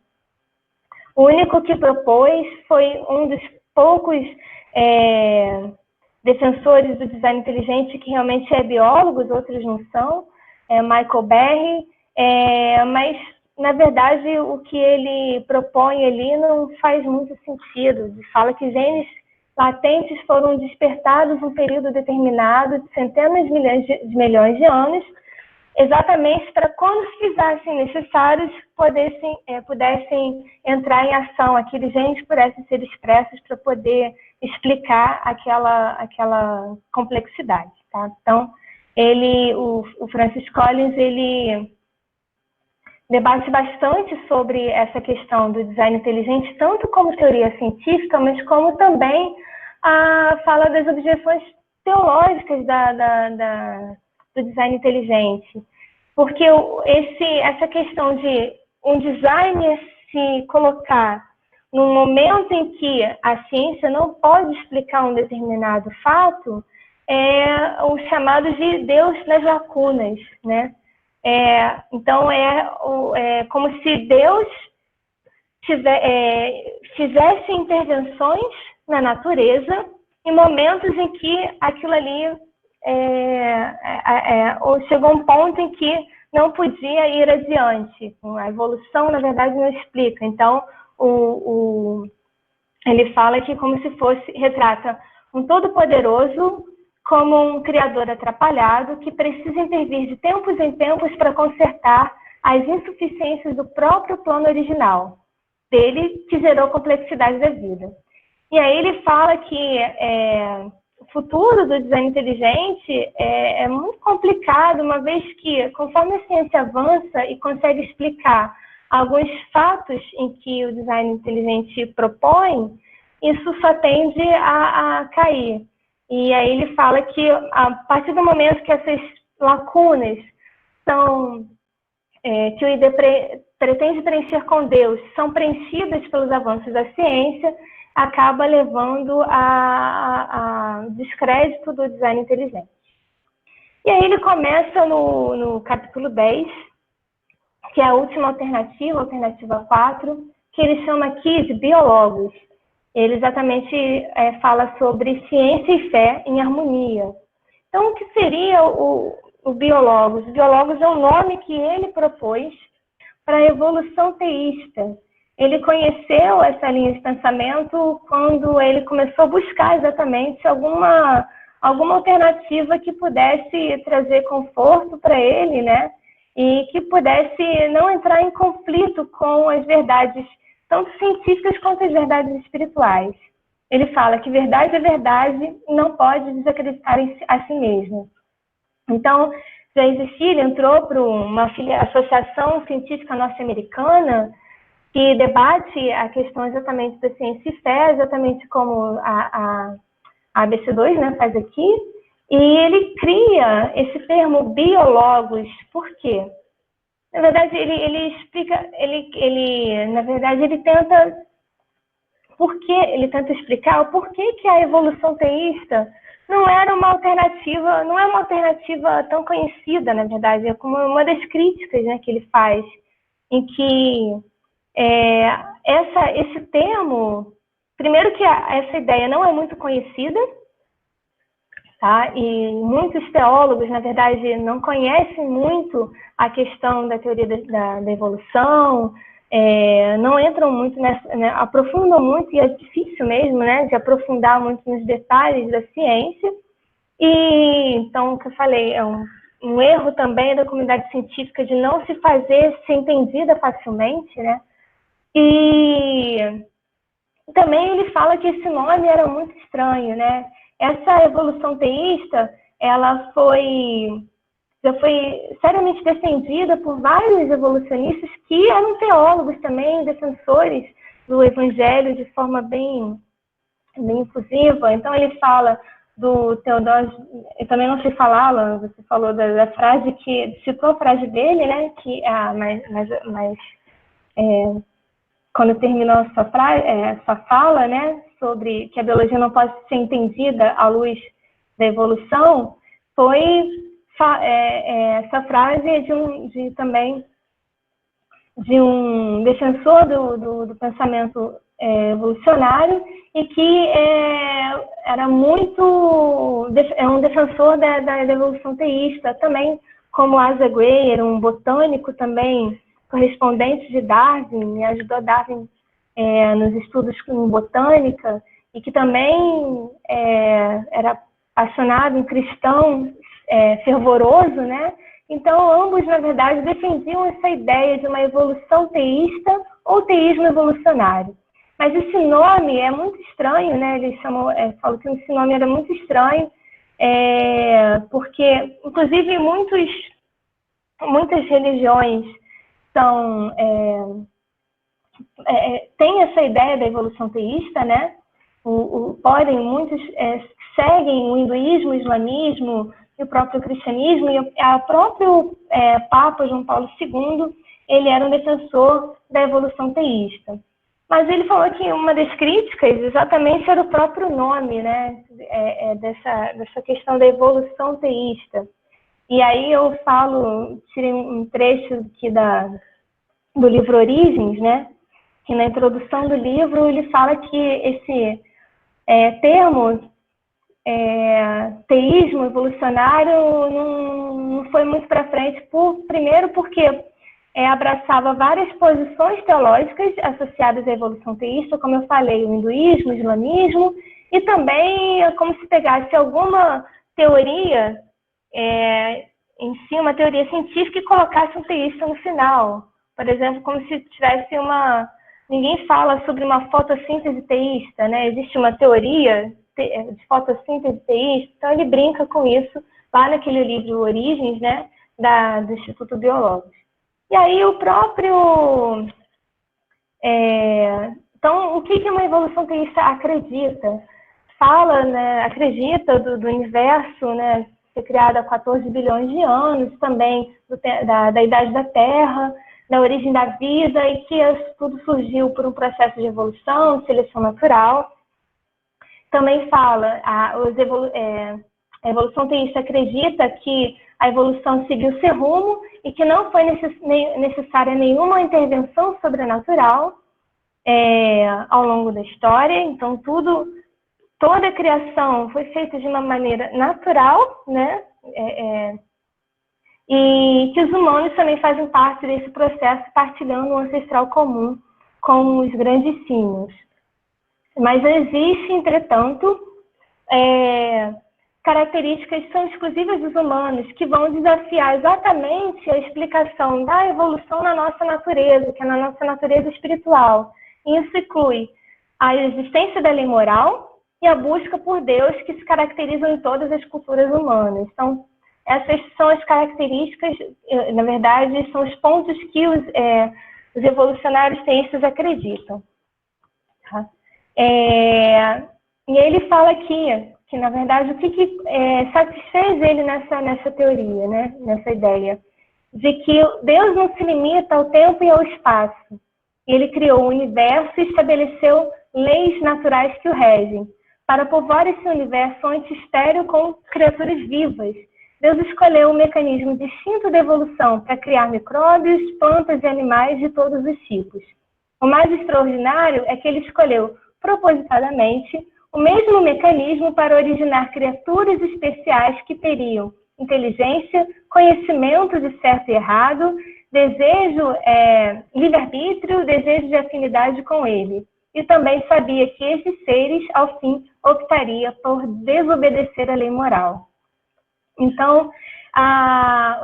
S9: O único que propôs foi um dos poucos defensores do design inteligente que realmente é biólogo, os outros não são, Michael Berry, mas, na verdade, o que ele propõe ali não faz muito sentido. Ele fala que genes latentes foram despertados em um período determinado de centenas de milhões de anos, exatamente para, quando se fizessem necessários, pudessem entrar em ação, aqueles genes pudessem ser expressos para poder explicar aquela complexidade, tá? Então, o Francis Collins, ele debate bastante sobre essa questão do design inteligente, tanto como teoria científica, mas como também fala das objeções teológicas do design inteligente. Porque essa questão de um designer se colocar num momento em que a ciência não pode explicar um determinado fato, é o chamado de Deus nas lacunas, né? Então, é como se Deus fizesse intervenções na natureza em momentos em que aquilo ali chegou a um ponto em que não podia ir adiante. A evolução, na verdade, não explica. Então, ele fala que retrata um todo-poderoso como um criador atrapalhado que precisa intervir de tempos em tempos para consertar as insuficiências do próprio plano original dele, que gerou complexidade da vida. E aí ele fala que o futuro do design inteligente é muito complicado, uma vez que, conforme a ciência avança e consegue explicar alguns fatos em que o design inteligente propõe, isso só tende a cair. E aí ele fala que, a partir do momento que essas lacunas que o ID pretende preencher com Deus são preenchidas pelos avanços da ciência, acaba levando a descrédito do design inteligente. E aí ele começa no capítulo 10, que é a última alternativa 4, que ele chama aqui de biólogos. Ele exatamente fala sobre ciência e fé em harmonia. Então, o que seria o biólogos? O biólogos é um nome que ele propôs para a evolução teísta. Ele conheceu essa linha de pensamento quando ele começou a buscar exatamente alguma alternativa que pudesse trazer conforto para ele, né? E que pudesse não entrar em conflito com as verdades, tanto científicas quanto as verdades espirituais. Ele fala que verdade é verdade e não pode desacreditar a si mesmo. Então, já existia, ele entrou para uma associação científica norte-americana que debate a questão exatamente da ciência e fé, exatamente como a ABC2, né, faz aqui, e ele cria esse termo biólogos. Por quê? Na verdade, ele explica, na verdade, ele tenta explicar o porquê que a evolução teísta não era uma alternativa, não é uma alternativa tão conhecida, na verdade, é como uma das críticas, né, que ele faz, em que esse termo, primeiro que essa ideia não é muito conhecida, tá? E muitos teólogos, na verdade, não conhecem muito a questão da teoria da evolução, não entram muito nessa, né, aprofundam muito, e é difícil mesmo, né, de aprofundar muito nos detalhes da ciência. E, então, o que eu falei, é um erro também da comunidade científica de não se fazer ser entendida facilmente, né? E também ele fala que esse nome era muito estranho, né? Essa evolução teísta, ela já foi seriamente defendida por vários evolucionistas que eram teólogos também, defensores do evangelho de forma bem infusiva. Então ele fala do Teodósio, eu também não sei falar, Alan, você falou da frase que citou a frase dele, né? Que quando terminou sua fala, né, sobre que a biologia não pode ser entendida à luz da evolução, foi essa frase também de um defensor do pensamento evolucionário e que era um defensor da evolução teísta, também como Asa Gray, era um botânico também, correspondente de Darwin, e ajudou Darwin nos estudos em botânica, e que também era apaixonado, um cristão fervoroso, né? Então, ambos, na verdade, defendiam essa ideia de uma evolução teísta ou teísmo evolucionário. Mas esse nome é muito estranho, né? Ele falou que esse nome era muito estranho, porque, inclusive, muitas religiões tem essa ideia da evolução teísta, né? Muitos seguem o hinduísmo, o islamismo e o próprio cristianismo, e o próprio Papa João Paulo II, ele era um defensor da evolução teísta. Mas ele falou que uma das críticas exatamente era o próprio nome, né? Dessa questão da evolução teísta. E aí eu tirei um trecho aqui do livro Origens, né? Que na introdução do livro ele fala que esse termo teísmo evolucionário não foi muito para frente, primeiro porque abraçava várias posições teológicas associadas à evolução teísta, como eu falei, o hinduísmo, o islamismo, e também como se pegasse alguma teoria em si, uma teoria científica, e colocasse um teísta no final. Por exemplo, como se tivesse ninguém fala sobre uma fotossíntese teísta, né? Existe uma teoria de fotossíntese teísta, então ele brinca com isso lá naquele livro Origens, né? Do Instituto Biológico. E aí o próprio... Então, o que uma evolução teísta acredita? Né? Acredita do universo, né? Ser criado há 14 bilhões de anos, também da idade da Terra, da origem da vida, e que tudo surgiu por um processo de evolução, de seleção natural. Também fala, a evolução teísta acredita que a evolução seguiu seu rumo e que não foi necessária nenhuma intervenção sobrenatural ao longo da história. Então, toda a criação foi feita de uma maneira natural, né? E que os humanos também fazem parte desse processo, partilhando um ancestral comum com os grandes símios. Mas existe, entretanto, características que são exclusivas dos humanos, que vão desafiar exatamente a explicação da evolução na nossa natureza, que é na nossa natureza espiritual. E isso inclui a existência da lei moral e a busca por Deus, que se caracterizam em todas as culturas humanas. Então, essas são as características, na verdade, são os pontos que os evolucionários teístas acreditam. Tá? E ele fala aqui que, na verdade, o que satisfez ele nessa teoria, né? Nessa ideia, de que Deus não se limita ao tempo e ao espaço. Ele criou o universo e estabeleceu leis naturais que o regem. para povoar esse universo anti-estéril com criaturas vivas. Deus escolheu um mecanismo distinto de evolução para criar micróbios, plantas e animais de todos os tipos. O mais extraordinário é que ele escolheu, propositadamente, o mesmo mecanismo para originar criaturas especiais que teriam inteligência, conhecimento de certo e errado, desejo, livre-arbítrio, desejo de afinidade com ele. E também sabia que esses seres, ao fim, optariam por desobedecer a lei moral. Então, a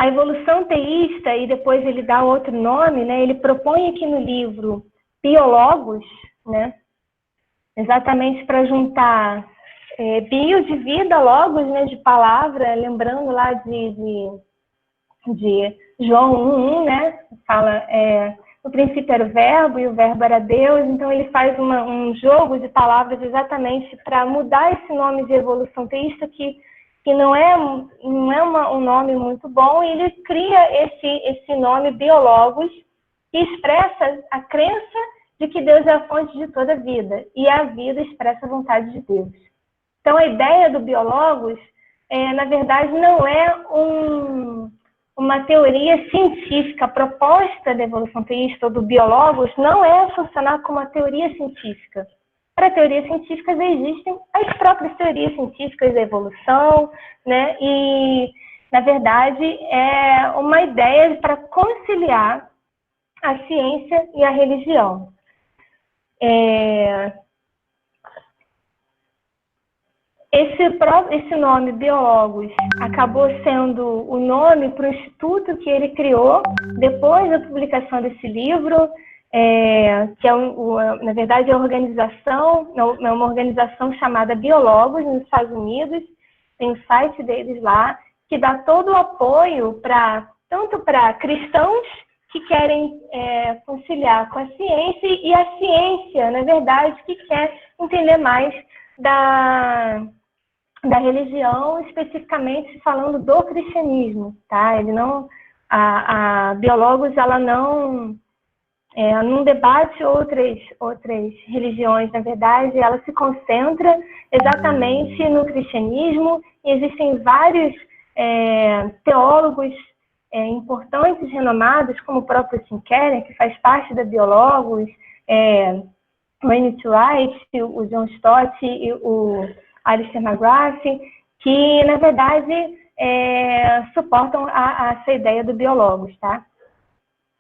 S9: evolução teísta, e depois ele dá outro nome, né? Ele propõe aqui no livro biologos, né? Exatamente para juntar bio de vida, logos, né? De palavra, lembrando lá de João 1:1, né? Fala, no princípio era o verbo e o verbo era Deus, então ele faz um jogo de palavras exatamente para mudar esse nome de evolução teísta, que não é um nome muito bom, e ele cria esse nome biologos, que expressa a crença de que Deus é a fonte de toda a vida, e a vida expressa a vontade de Deus. Então a ideia do biologos, na verdade, não é uma teoria científica. A proposta da evolução teísta ou do biologos não é funcionar como uma teoria científica. Para teorias científicas existem as próprias teorias científicas da evolução, né? E, na verdade, é uma ideia para conciliar a ciência e a religião. Esse nome, biologos, acabou sendo o nome para o instituto que ele criou depois da publicação desse livro, que na verdade é uma organização chamada Biologos, nos Estados Unidos. Tem o site deles lá, que dá todo o apoio tanto para cristãos que querem conciliar com a ciência, e a ciência, na verdade, que quer entender mais da religião, especificamente falando do cristianismo, tá? A Biologos, ela não debate outras religiões, na verdade, ela se concentra exatamente no cristianismo, e existem vários teólogos importantes, renomados, como o próprio Tim Keller, que faz parte da Biologos, o N.T. Wright, o John Stott e o Alistair McGrath, que, na verdade, suportam essa ideia do Biologos, tá?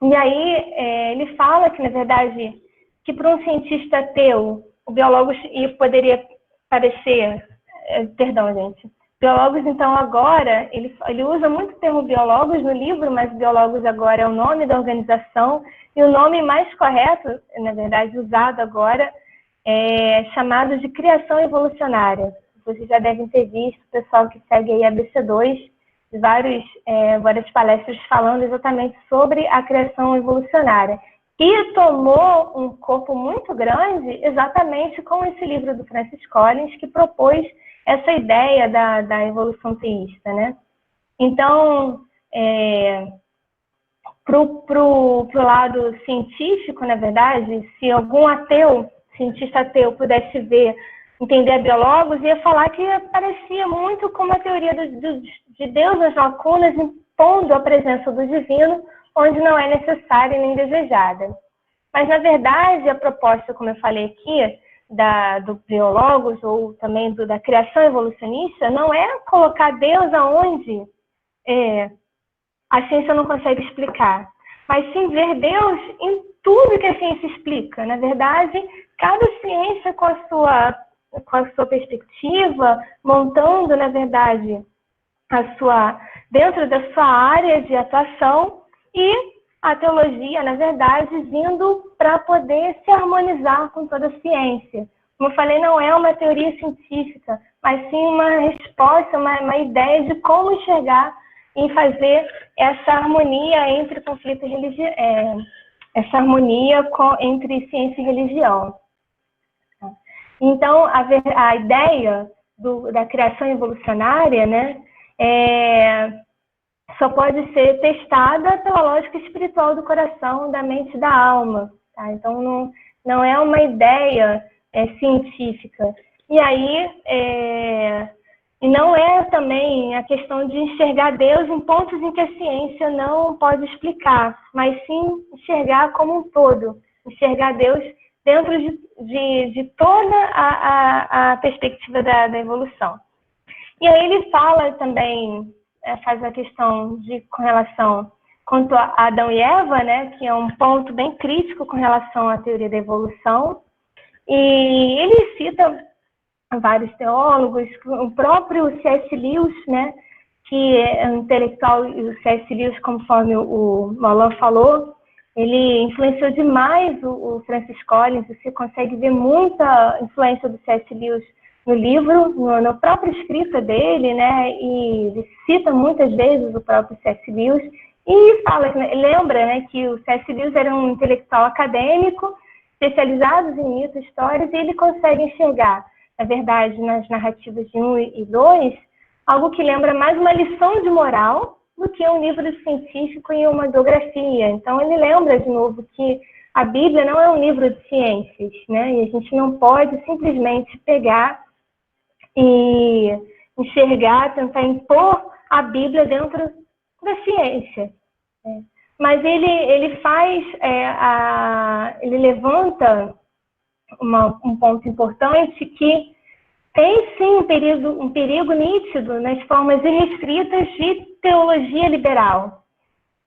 S9: E aí, ele fala que, na verdade, que para um cientista ateu, o Biologos poderia parecer... Perdão, gente. Biologos, então, agora, ele usa muito o termo Biologos no livro, mas Biologos agora é o nome da organização, e o nome mais correto, na verdade, usado agora, é chamado de criação evolucionária. Vocês já devem ter visto o pessoal que segue aí a ABC2, várias palestras falando exatamente sobre a criação evolucionária. E tomou um corpo muito grande exatamente com esse livro do Francis Collins, que propôs essa ideia da evolução teísta, né? Então, pro lado científico, na verdade, se algum cientista ateu pudesse entender a Biologos, ia falar que parecia muito como a teoria de Deus nas lacunas, impondo a presença do divino onde não é necessária nem desejada. Mas, na verdade, a proposta, como eu falei aqui, do Biologos, ou também da criação evolucionista, não é colocar Deus aonde a ciência não consegue explicar, mas sim ver Deus em tudo que a ciência explica. Na verdade, cada ciência com a sua perspectiva, montando, na verdade, dentro da sua área de atuação, e a teologia, na verdade, vindo para poder se harmonizar com toda a ciência. Como eu falei, não é uma teoria científica, mas sim uma resposta, uma ideia de como enxergar e fazer essa harmonia entre conflito e religião, essa harmonia entre ciência e religião. Então, a ideia da criação evolucionária, né, só pode ser testada pela lógica espiritual do coração, da mente e da alma. Tá? Então, não é uma ideia científica. E aí, e não é também a questão de enxergar Deus em pontos em que a ciência não pode explicar, mas sim enxergar como um todo, enxergar Deus dentro de toda a perspectiva da evolução. E aí ele fala também, faz a questão com relação quanto a Adão e Eva, né, que é um ponto bem crítico com relação à teoria da evolução, e ele cita vários teólogos, o próprio C.S. Lewis, né, que é um intelectual, e o C.S. Lewis, conforme o Alan falou, ele influenciou demais o Francis Collins. Você consegue ver muita influência do C.S. Lewis no livro, na própria escrita dele, né, e ele cita muitas vezes o próprio C.S. Lewis, e lembra, né, que o C.S. Lewis era um intelectual acadêmico, especializado em mitos, histórias, e ele consegue enxergar, na verdade, nas narrativas de 1 e 2, algo que lembra mais uma lição de moral do que um livro científico e uma biografia. Então, ele lembra, de novo, que a Bíblia não é um livro de ciências, né? E a gente não pode simplesmente pegar e enxergar, tentar impor a Bíblia dentro da ciência. Mas ele faz, ele levanta um ponto importante que tem sim um perigo nítido nas formas irrestritas de teologia liberal.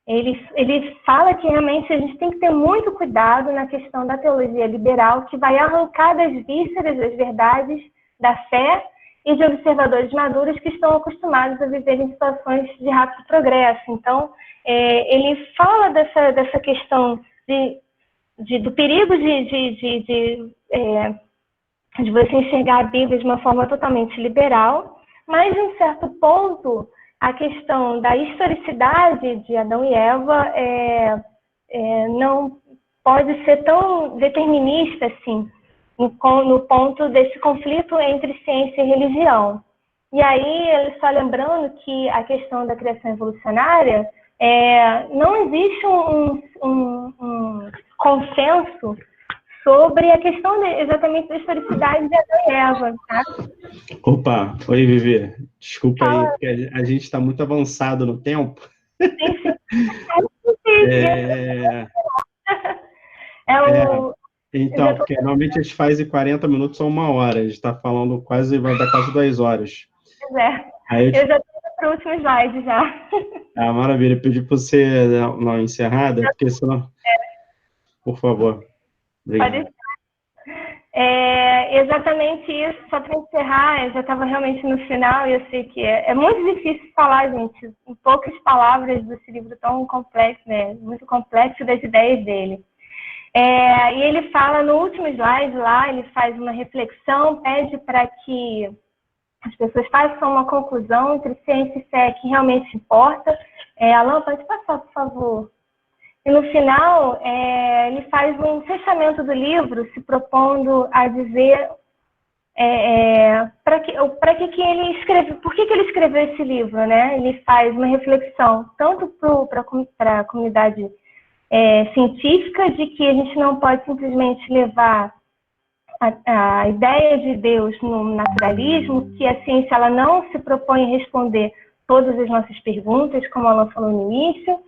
S9: Ele fala que realmente a gente tem que ter muito cuidado na questão da teologia liberal, que vai arrancar das vísceras das verdades da fé e de observadores maduros que estão acostumados a viver em situações de rápido progresso. Então, ele fala dessa questão do perigo de você enxergar a Bíblia de uma forma totalmente liberal, mas, em um certo ponto, a questão da historicidade de Adão e Eva não pode ser tão determinista assim, no ponto desse conflito entre ciência e religião. E aí, ele só lembrando que a questão da criação evolucionária, não existe um consenso sobre a questão exatamente da historicidade de Adão e Eva, tá?
S1: Opa, oi, Vivi. Desculpa aí, porque a gente está muito avançado no tempo. Então, porque normalmente a gente faz em 40 minutos ou 1 hora. A gente está falando vai dar quase 2 horas.
S9: Pois é.
S1: Aí
S9: eu já estou para o último slide já.
S1: Ah, maravilha. Pedi para você dar uma encerrada, porque senão... Por favor. Obrigado.
S9: Exatamente isso. Só para encerrar, eu já estava realmente no final e eu sei que é muito difícil falar, gente, em poucas palavras desse livro tão complexo, né? Muito complexo das ideias dele. E ele fala no último slide lá, ele faz uma reflexão, pede para que as pessoas façam uma conclusão entre ciência e fé que realmente importa. Alan, pode passar, por favor. E no final, ele faz um fechamento do livro, se propondo a dizer para que ele escreveu, por que ele escreveu esse livro, né? Ele faz uma reflexão tanto para a comunidade científica, de que a gente não pode simplesmente levar a ideia de Deus no naturalismo, que a ciência ela não se propõe a responder todas as nossas perguntas, como a Alan falou no início,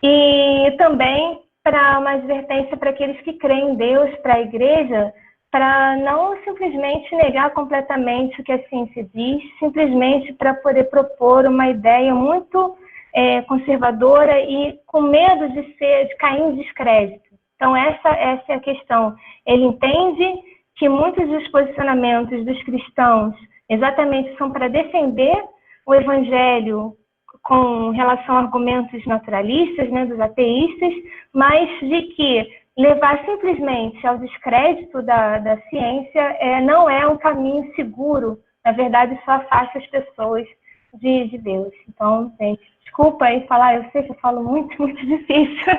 S9: e também para uma advertência para aqueles que creem em Deus, para a igreja, para não simplesmente negar completamente o que a ciência diz, simplesmente para poder propor uma ideia muito conservadora e com medo de cair em descrédito. Então, essa é a questão. Ele entende que muitos dos posicionamentos dos cristãos exatamente são para defender o evangelho com relação a argumentos naturalistas, né, dos ateístas, mas de que levar simplesmente ao descrédito da ciência não é um caminho seguro. Na verdade, só afasta as pessoas de Deus. Então, gente, desculpa aí falar, eu sei que eu falo muito, muito difícil.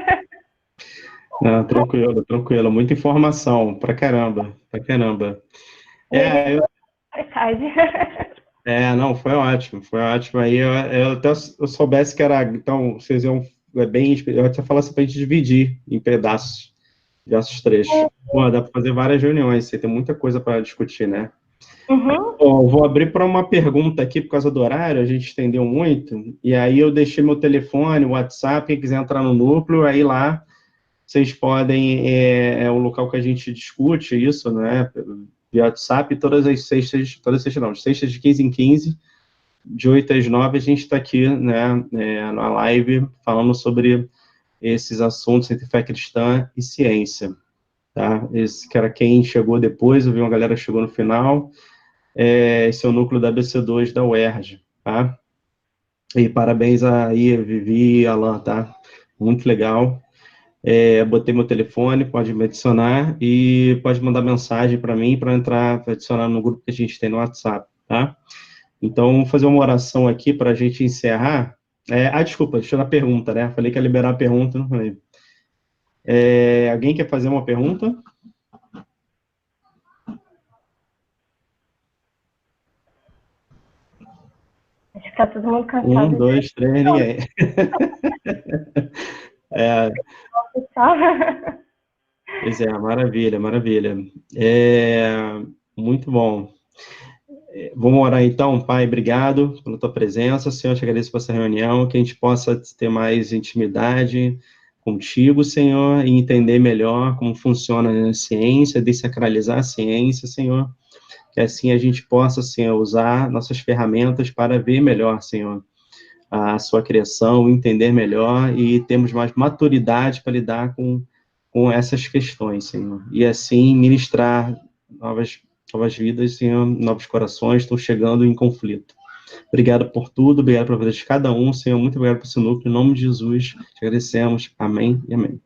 S1: Não, tranquilo. Muita informação, pra caramba. Não, foi ótimo. Aí eu até soubesse que era, então, vocês iam eu até falasse pra gente dividir em pedaços. Versos 3. Pô, dá para fazer várias reuniões, você tem muita coisa para discutir, né?
S9: Uhum.
S1: Bom, vou abrir para uma pergunta aqui, por causa do horário, a gente estendeu muito, e aí eu deixei meu telefone, o WhatsApp, quem quiser entrar no núcleo, aí lá vocês podem, é o local que a gente discute isso, né, via WhatsApp, todas as sextas de 15 em 15, de 8 às 9, a gente está aqui, né, na live, falando sobre esses assuntos entre fé cristã e ciência, tá? Esse que era quem chegou depois, eu vi uma galera que chegou no final. Esse é o núcleo da ABC2 da UERJ, tá? E parabéns aí, Vivi e Alan, tá? Muito legal. Botei meu telefone, pode me adicionar e pode mandar mensagem para mim para entrar, pra adicionar no grupo que a gente tem no WhatsApp, tá? Então, vou fazer uma oração aqui para a gente encerrar. Desculpa, deixa eu dar pergunta, né? Falei que ia liberar a pergunta, não falei. Alguém quer fazer uma pergunta?
S9: Acho que tá todo mundo cansado.
S1: 1, 2, 3, ninguém. Pois é, maravilha, maravilha. Muito bom. Vamos orar então, Pai, obrigado pela tua presença, Senhor, te agradeço por essa reunião, que a gente possa ter mais intimidade contigo, Senhor, e entender melhor como funciona a ciência, desacralizar a ciência, Senhor, que assim a gente possa, Senhor, usar nossas ferramentas para ver melhor, Senhor, a sua criação, entender melhor e termos mais maturidade para lidar com essas questões, Senhor, e assim ministrar novas vidas, Senhor, novos corações estão chegando em conflito. Obrigado por tudo, obrigado pela vida de cada um, Senhor, muito obrigado por esse núcleo, em nome de Jesus, te agradecemos, amém e amém.